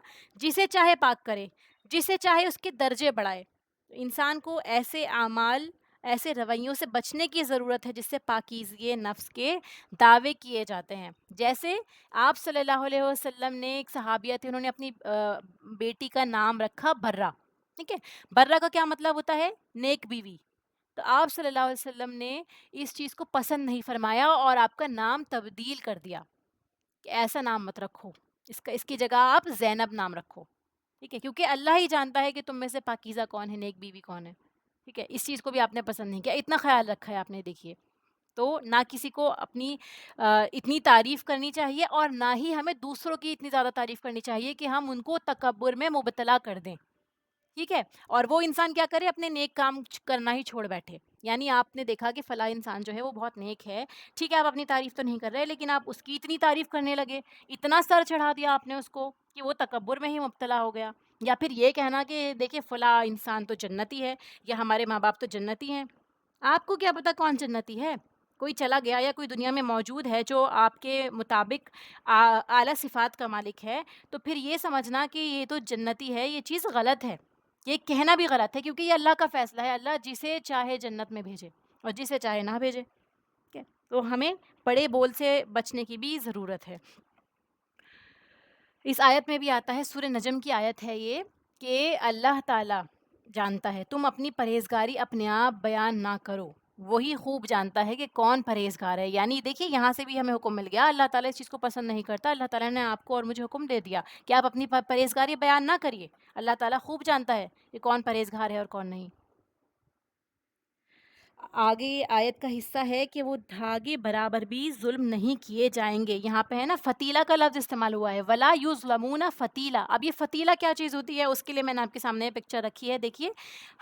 جسے چاہے پاک کرے، جسے چاہے اس کے درجے بڑھائے۔ انسان کو ایسے اعمال، ایسے رویوں سے بچنے کی ضرورت ہے جس سے پاکیزگی نفس کے دعوے کیے جاتے ہیں۔ جیسے آپ صلی اللہ علیہ وسلم نے، ایک صحابیہ تھی، انہوں نے اپنی بیٹی کا نام رکھا برہ، ٹھیک ہے؟ برہ کا کیا مطلب ہوتا ہے؟ نیک بیوی۔ تو آپ صلی اللہ علیہ وسلم نے اس چیز کو پسند نہیں فرمایا اور آپ کا نام تبدیل کر دیا کہ ایسا نام مت رکھو، اس کی جگہ آپ زینب نام رکھو، ٹھیک ہے؟ کیونکہ اللہ ہی جانتا ہے کہ تم میں سے پاکیزہ کون ہے، نیک بیوی کون ہے، ٹھیک ہے؟ اس چیز کو بھی آپ نے پسند نہیں کیا، اتنا خیال رکھا ہے آپ نے، دیکھیے۔ تو نہ کسی کو اپنی اتنی تعریف کرنی چاہیے، اور نہ ہی ہمیں دوسروں کی اتنی زیادہ تعریف کرنی چاہیے کہ ہم ان کو تکبر میں مبتلا کر دیں، ٹھیک ہے؟ اور وہ انسان کیا کرے، اپنے نیک کام کرنا ہی چھوڑ بیٹھے۔ یعنی آپ نے دیکھا کہ فلاں انسان جو ہے وہ بہت نیک ہے، ٹھیک ہے، آپ اپنی تعریف تو نہیں کر رہے، لیکن آپ اس کی اتنی تعریف کرنے لگے، اتنا سر چڑھا دیا آپ نے اس کو کہ وہ تکبر میں ہی مبتلا ہو گیا۔ یا پھر یہ کہنا کہ دیکھیں فلاں انسان تو جنتی ہے، یا ہمارے ماں باپ تو جنتی ہیں۔ آپ کو کیا پتا کون جنتی ہے؟ کوئی چلا گیا یا کوئی دنیا میں موجود ہے جو آپ کے مطابق اعلیٰ صفات کا مالک ہے، تو پھر یہ سمجھنا کہ یہ تو جنتی ہے، یہ چیز غلط ہے۔ یہ کہنا بھی غلط ہے، کیونکہ یہ اللہ کا فیصلہ ہے، اللہ جسے چاہے جنت میں بھیجے اور جسے چاہے نہ بھیجے. ٹھیک ہے، تو ہمیں بڑے بول سے بچنے کی بھی ضرورت ہے. اس آیت میں بھی آتا ہے، سورہ نجم کی آیت ہے یہ، کہ اللہ تعالیٰ جانتا ہے، تم اپنی پرہیزگاری اپنے آپ بیان نہ کرو، وہی خوب جانتا ہے کہ کون پرہیزگار ہے. یعنی دیکھیے یہاں سے بھی ہمیں حکم مل گیا، اللہ تعالیٰ اس چیز کو پسند نہیں کرتا. اللہ تعالیٰ نے آپ کو اور مجھے حکم دے دیا کہ آپ اپنی پرہیزگاری بیان نہ کریے. اللہ تعالیٰ خوب جانتا ہے کہ کون پرہیزگار ہے اور کون نہیں. آگے آیت کا حصہ ہے کہ وہ دھاگے برابر بھی ظلم نہیں کیے جائیں گے. یہاں پہ ہے نا فتیلہ کا لفظ استعمال ہوا ہے، ولا یظلمون فتیلہ. اب یہ فتیلہ کیا چیز ہوتی ہے، اس کے لیے میں نے آپ کے سامنے پکچر رکھی ہے. دیکھیے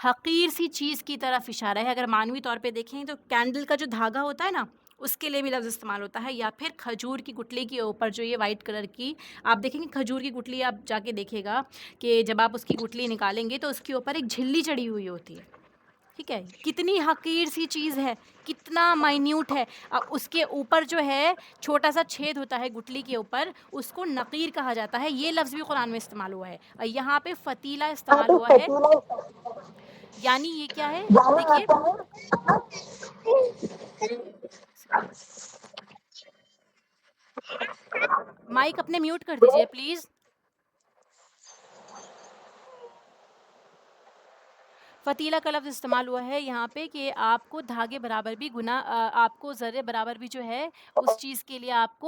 حقیر سی چیز کی طرف اشارہ ہے. اگر معنوی طور پہ دیکھیں تو کینڈل کا جو دھاگا ہوتا ہے نا، اس کے لیے بھی لفظ استعمال ہوتا ہے. یا پھر کھجور کی گٹلی کے اوپر جو یہ وائٹ کلر کی آپ دیکھیں گے، کھجور کی گٹلی آپ جا کے دیکھے گا کہ جب آپ اس کی گٹلی نکالیں گے تو اس کے اوپر ایک جھلی چڑی ہوئی ہوتی ہے. ٹھیک ہے، کتنی حقیر سی چیز ہے، کتنا مائنیوٹ ہے. اس کے اوپر جو ہے چھوٹا سا چھید ہوتا ہے گٹلی کے اوپر، اس کو نقیر کہا جاتا ہے. یہ لفظ بھی قرآن میں استعمال ہوا ہے. اور یہاں پہ فتیلہ استعمال ہوا ہے، یعنی یہ کیا ہے، دیکھیے مائک اپنے میوٹ کر دیجئے پلیز. فتیلہ کا لفظ استعمال ہوا ہے یہاں پہ کہ آپ کو دھاگے برابر بھی گناہ، آپ کو ذرے برابر بھی جو ہے اس چیز کے لیے آپ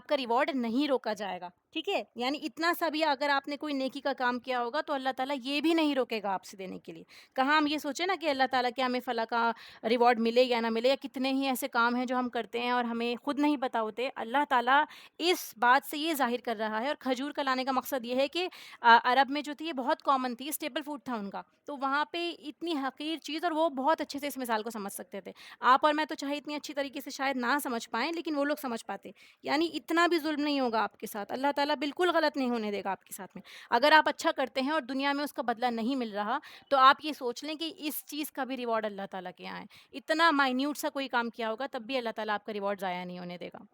کا ریوارڈ نہیں روکا جائے گا. ٹھیک ہے، یعنی اتنا سا بھی اگر آپ نے کوئی نیکی کا کام کیا ہوگا تو اللہ تعالیٰ یہ بھی نہیں روکے گا آپ سے دینے کے لیے. کہاں ہم یہ سوچیں نا کہ اللہ تعالیٰ کیا ہمیں فلاں کا ریوارڈ ملے یا نہ ملے، یا کتنے ہی ایسے کام ہیں جو ہم کرتے ہیں اور ہمیں خود نہیں پتا ہوتے. اللہ تعالیٰ اس بات سے یہ ظاہر کر رہا ہے. اور کھجور کا لانے کا مقصد یہ ہے کہ عرب میں جو تھی یہ بہت کامن تھی، اسٹیپل فوڈ تھا ان کا. تو وہاں پہ اتنی حقیر چیز، اور وہ بہت اچھے سے اس مثال کو سمجھ سکتے تھے. آپ اور میں تو چاہے اتنی اچھی طریقے سے شاید نہ سمجھ پائیں، لیکن وہ لوگ سمجھ پاتے. یعنی اتنا بھی ظلم نہیں ہوگا آپ کے ساتھ، اللہ تعالیٰ بالکل غلط نہیں ہونے دے گا آپ کے ساتھ میں. اگر آپ اچھا کرتے ہیں اور دنیا میں اس کا بدلہ نہیں مل رہا، تو آپ یہ سوچ لیں کہ اس چیز کا بھی ریوارڈ اللہ تعالیٰ کے یہاں ہے. اتنا مائنیوٹ سا کوئی کام کیا ہوگا تب بھی اللہ تعالیٰ آپ کا ریوارڈ ضائع نہیں ہونے دے گا.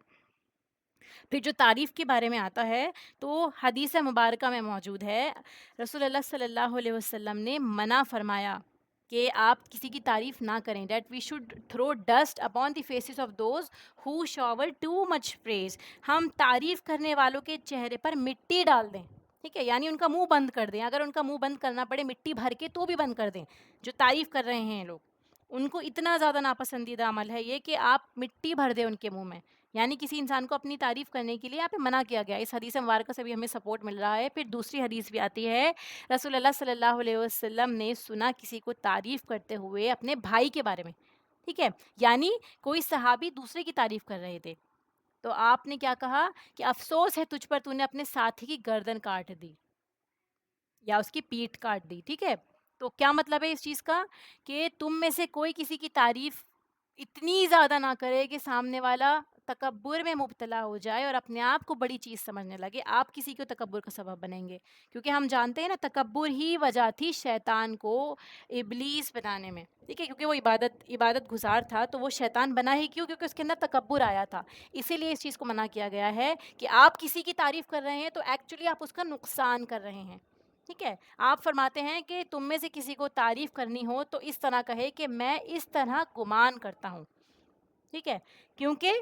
پھر جو تعریف کے بارے میں آتا ہے تو حدیث مبارکہ میں موجود ہے، رسول اللہ صلی اللہ علیہ وسلم نے منع فرمایا کہ آپ کسی کی تعریف نہ کریں. That we should throw dust upon the faces of those who shower too much praise. ہم تعریف کرنے والوں کے چہرے پر مٹی ڈال دیں. ٹھیک ہے، یعنی ان کا منہ بند کر دیں. اگر ان کا منہ بند کرنا پڑے مٹی بھر کے تو بھی بند کر دیں. جو تعریف کر رہے ہیں لوگ، ان کو اتنا زیادہ ناپسندیدہ عمل ہے یہ کہ آپ مٹی بھر دیں ان کے منہ میں. یعنی کسی انسان کو اپنی تعریف کرنے کے لیے یہاں پہ منع کیا گیا. اس حدیث مبارکہ سے بھی ہمیں سپورٹ مل رہا ہے. پھر دوسری حدیث بھی آتی ہے، رسول اللہ صلی اللہ علیہ وسلم نے سنا کسی کو تعریف کرتے ہوئے اپنے بھائی کے بارے میں. ٹھیک ہے، یعنی کوئی صحابی دوسرے کی تعریف کر رہے تھے تو آپ نے کیا کہا کہ افسوس ہے تجھ پر، تو نے اپنے ساتھی کی گردن کاٹ دی یا اس کی پیٹھ کاٹ دی. ٹھیک ہے، تو کیا مطلب ہے اس چیز کا، کہ تم میں سے کوئی کسی کی تعریف اتنی زیادہ نہ کرے کہ سامنے والا تکبر میں مبتلا ہو جائے اور اپنے آپ کو بڑی چیز سمجھنے لگے. آپ کسی کو تکبر کا سبب بنیں گے، کیونکہ ہم جانتے ہیں نا تکبر ہی وجہ تھی شیطان کو ابلیس بنانے میں. ٹھیک ہے، کیونکہ وہ عبادت گزار تھا تو وہ شیطان بنا ہی کیوں، کیونکہ اس کے اندر تکبر آیا تھا. اسی لیے اس چیز کو منع کیا گیا ہے کہ آپ کسی کی تعریف کر رہے ہیں تو ایکچولی آپ اس کا نقصان کر رہے ہیں. ٹھیک ہے، آپ فرماتے ہیں کہ تم میں سے کسی کو تعریف کرنی ہو تو اس طرح کہے کہ میں اس طرح گمان کرتا ہوں. ٹھیک ہے، کیونکہ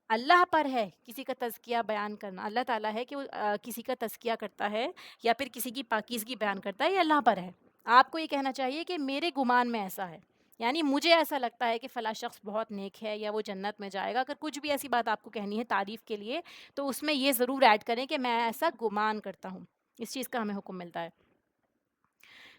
اللہ پر ہے کسی کا تزکیہ بیان کرنا. اللہ تعالیٰ ہے کہ وہ کسی کا تزکیہ کرتا ہے یا پھر کسی کی پاکیزگی بیان کرتا ہے، یہ اللہ پر ہے. آپ کو یہ کہنا چاہیے کہ میرے گمان میں ایسا ہے، یعنی مجھے ایسا لگتا ہے کہ فلاں شخص بہت نیک ہے یا وہ جنت میں جائے گا. اگر کچھ بھی ایسی بات آپ کو کہنی ہے تعریف کے لیے تو اس میں یہ ضرور ایڈ کریں کہ میں ایسا گمان کرتا ہوں. اس چیز کا ہمیں حکم ملتا ہے.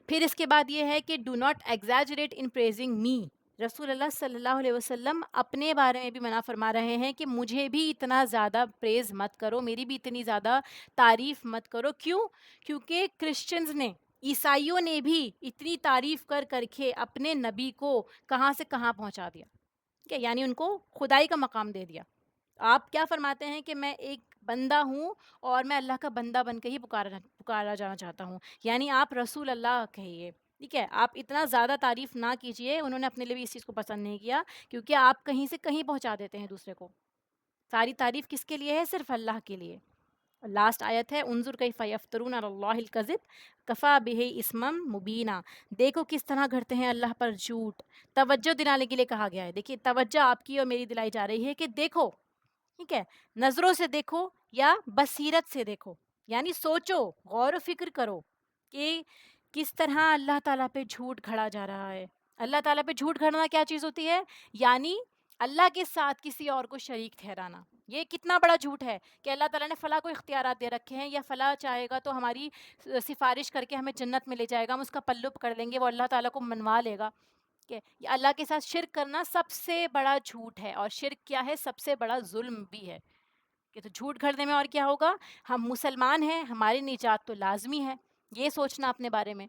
پھر اس کے بعد یہ ہے کہ do not exaggerate in praising me. رسول اللہ صلی اللہ علیہ وسلم اپنے بارے میں بھی منع فرما رہے ہیں کہ مجھے بھی اتنا زیادہ پریز مت کرو، میری بھی اتنی زیادہ تعریف مت کرو. کیوں؟ کیونکہ کرسچنز نے، عیسائیوں نے بھی اتنی تعریف کر کر کے اپنے نبی کو کہاں سے کہاں پہنچا دیا. ٹھیک ہے، یعنی ان کو خدائی کا مقام دے دیا. آپ کیا فرماتے ہیں کہ میں ایک بندہ ہوں اور میں اللہ کا بندہ بن کے ہی پکارا جانا چاہتا ہوں. یعنی آپ رسول اللہ کہیے. ٹھیک ہے، آپ اتنا زیادہ تعریف نہ کیجئے. انہوں نے اپنے لیے بھی اس چیز کو پسند نہیں کیا، کیونکہ آپ کہیں سے کہیں پہنچا دیتے ہیں دوسرے کو. ساری تعریف کس کے لیے ہے؟ صرف اللہ کے لیے. لاسٹ آیت ہے انظر کیف یفترون علی اللہ الکذب کفا بہ اسما مبینا، دیکھو کس طرح گھڑتے ہیں اللہ پر جھوٹ. توجہ دلانے کے لیے کہا گیا ہے. دیکھیے توجہ آپ کی اور میری دلائی جا رہی ہے کہ دیکھو، ٹھیک ہے، نظروں سے دیکھو یا بصیرت سے دیکھو، یعنی سوچو، غور و فکر کرو کہ کس طرح اللہ تعالیٰ پہ جھوٹ گھڑا جا رہا ہے. اللہ تعالیٰ پہ جھوٹ گھڑنا کیا چیز ہوتی ہے؟ یعنی اللہ کے ساتھ کسی اور کو شریک ٹھہرانا. یہ کتنا بڑا جھوٹ ہے کہ اللہ تعالیٰ نے فلاں کو اختیارات دے رکھے ہیں، یا فلاں چاہے گا تو ہماری سفارش کر کے ہمیں جنت میں لے جائے گا، ہم اس کا پلو پکڑ لیں گے، وہ اللہ تعالیٰ کو منوا لے گا. کہ یہ اللہ کے ساتھ شرک کرنا سب سے بڑا جھوٹ ہے، اور شرک کیا ہے؟ سب سے بڑا ظلم بھی ہے. کہ تو جھوٹ گھڑنے میں اور کیا ہوگا؟ ہم مسلمان ہیں، ہماری نجات تو لازمی ہے، یہ سوچنا اپنے بارے میں.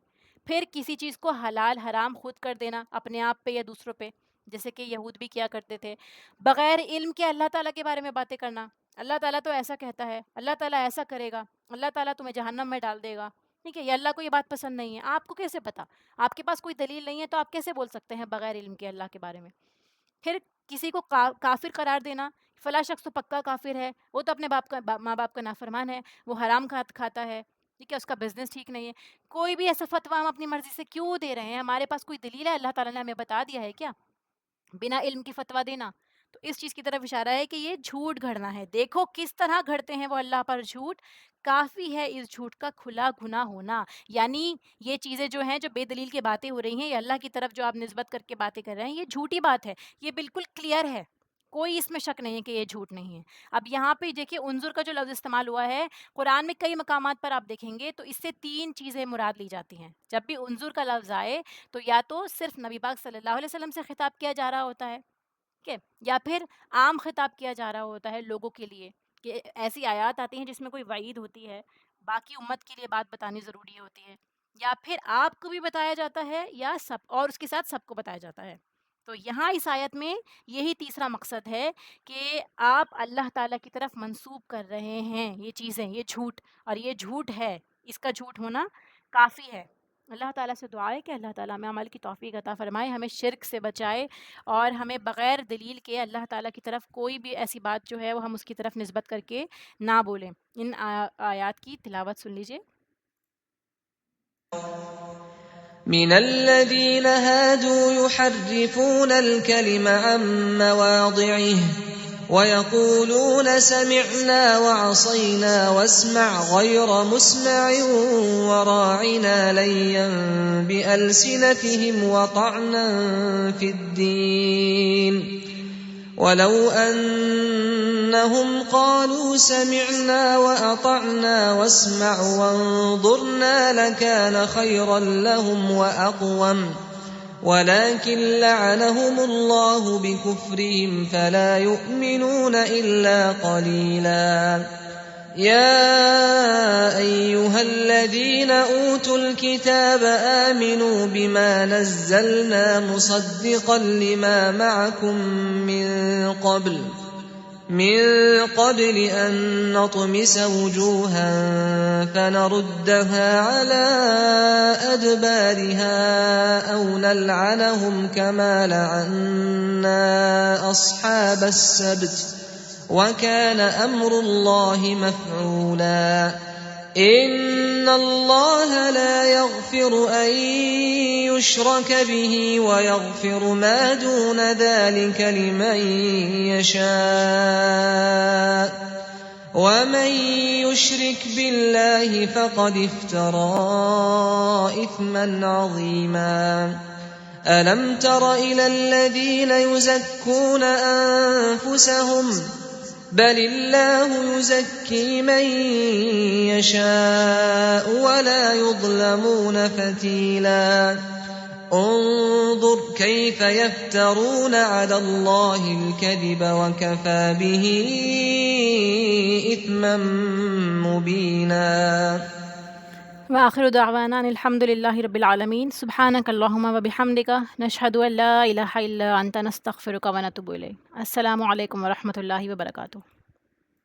پھر کسی چیز کو حلال حرام خود کر دینا اپنے آپ پہ یا دوسروں پہ، جیسے کہ یہود بھی کیا کرتے تھے. بغیر علم کے اللہ تعالیٰ کے بارے میں باتیں کرنا، اللہ تعالیٰ تو ایسا کہتا ہے، اللہ تعالیٰ ایسا کرے گا، اللہ تعالیٰ تمہیں جہنم میں ڈال دے گا. ٹھیک ہے، یہ اللہ کو یہ بات پسند نہیں ہے. آپ کو کیسے پتا؟ آپ کے پاس کوئی دلیل نہیں ہے تو آپ کیسے بول سکتے ہیں بغیر علم کے اللہ کے بارے میں؟ پھر کسی کو کافر قرار دینا، فلاں شخص تو پکا کافر ہے، وہ تو اپنے باپ کا ماں باپ کا نافرمان ہے، وہ حرام کھاتا ہے، ٹھیک ہے، اس کا بزنس ٹھیک نہیں ہے. کوئی بھی ایسا فتویٰ ہم اپنی مرضی سے کیوں دے رہے ہیں؟ ہمارے پاس کوئی دلیل ہے؟ اللہ تعالیٰ نے ہمیں بتا دیا ہے کیا بنا علم کی فتویٰ دینا؟ تو اس چیز کی طرف اشارہ ہے کہ یہ جھوٹ گھڑنا ہے. دیکھو کس طرح گھڑتے ہیں وہ اللہ پر جھوٹ، کافی ہے اس جھوٹ کا کھلا گناہ ہونا. یعنی یہ چیزیں جو ہیں، جو بے دلیل کی باتیں ہو رہی ہیں، یہ اللہ کی طرف جو آپ نسبت کر کے باتیں کر رہے ہیں، یہ جھوٹی بات ہے. یہ بالکل کلیئر ہے، کوئی اس میں شک نہیں ہے کہ یہ جھوٹ نہیں ہے. اب یہاں پہ دیکھیے انظر کا جو لفظ استعمال ہوا ہے، قرآن میں کئی مقامات پر آپ دیکھیں گے تو اس سے 3 چیزیں مراد لی جاتی ہیں. جب بھی انظر کا لفظ آئے تو یا تو صرف نبی پاک صلی اللہ علیہ وسلم سے خطاب کیا جا رہا ہوتا ہے، ٹھیک ہے، یا پھر عام خطاب کیا جا رہا ہوتا ہے لوگوں کے لیے، کہ ایسی آیات آتی ہیں جس میں کوئی وعید ہوتی ہے، باقی امت کے لیے بات بتانی ضروری ہوتی ہے، یا پھر آپ کو بھی بتایا جاتا ہے یا سب، اور اس کے ساتھ سب کو بتایا جاتا ہے. تو یہاں اس آیت میں یہی تیسرا مقصد ہے کہ آپ اللہ تعالیٰ کی طرف منسوب کر رہے ہیں یہ چیزیں، یہ جھوٹ، اور یہ جھوٹ ہے، اس کا جھوٹ ہونا کافی ہے. اللہ تعالیٰ سے دعا ہے کہ اللہ تعالیٰ ہمیں عمل کی توفیق عطا فرمائے، ہمیں شرک سے بچائے، اور ہمیں بغیر دلیل کے اللہ تعالیٰ کی طرف کوئی بھی ایسی بات جو ہے وہ ہم اس کی طرف نسبت کر کے نہ بولیں. ان آیات کی تلاوت سن لیجئے. من الذين هادوا يحرفون الكلم عن مواضعه ويقولون سمعنا وعصينا واسمع غير مسمع وراعنا ليا بألسنتهم وطعنا في الدين ولو أنهم قالوا سمعنا وأطعنا واسمع وانظرنا لكان خيرا لهم وأقوم ولكن لعنهم الله بكفرهم فلا يؤمنون إلا قليلا. يا أيها الذين أوتوا الكتاب آمنوا بما نزلنا مصدقا لما معكم من قبل أن نطمس وجوها فنردها على أدبارها أو نلعنهم كما لعنا أصحاب السبت وكان أمر الله مفعولا. إن الله لا يغفر أن يشرك به ويغفر ما دون ذلك لمن يشاء ومن يشرك بالله فقد افترى إثما عظيما. ألم تر إلى الذين يزكون أنفسهم بل الله يزكي من يشاء ولا يظلمون فتيلا. انظر كيف يفترون على الله الكذب وكفى به إثما مبينا. وآخر دعوانا الحمد لله رب العالمين. سبحانك اللهم وبحمدك نشهد أن لا إله إلا أنت نستغفرك ونتوب إليك. السلام علیکم ورحمۃ اللہ وبرکاتہ.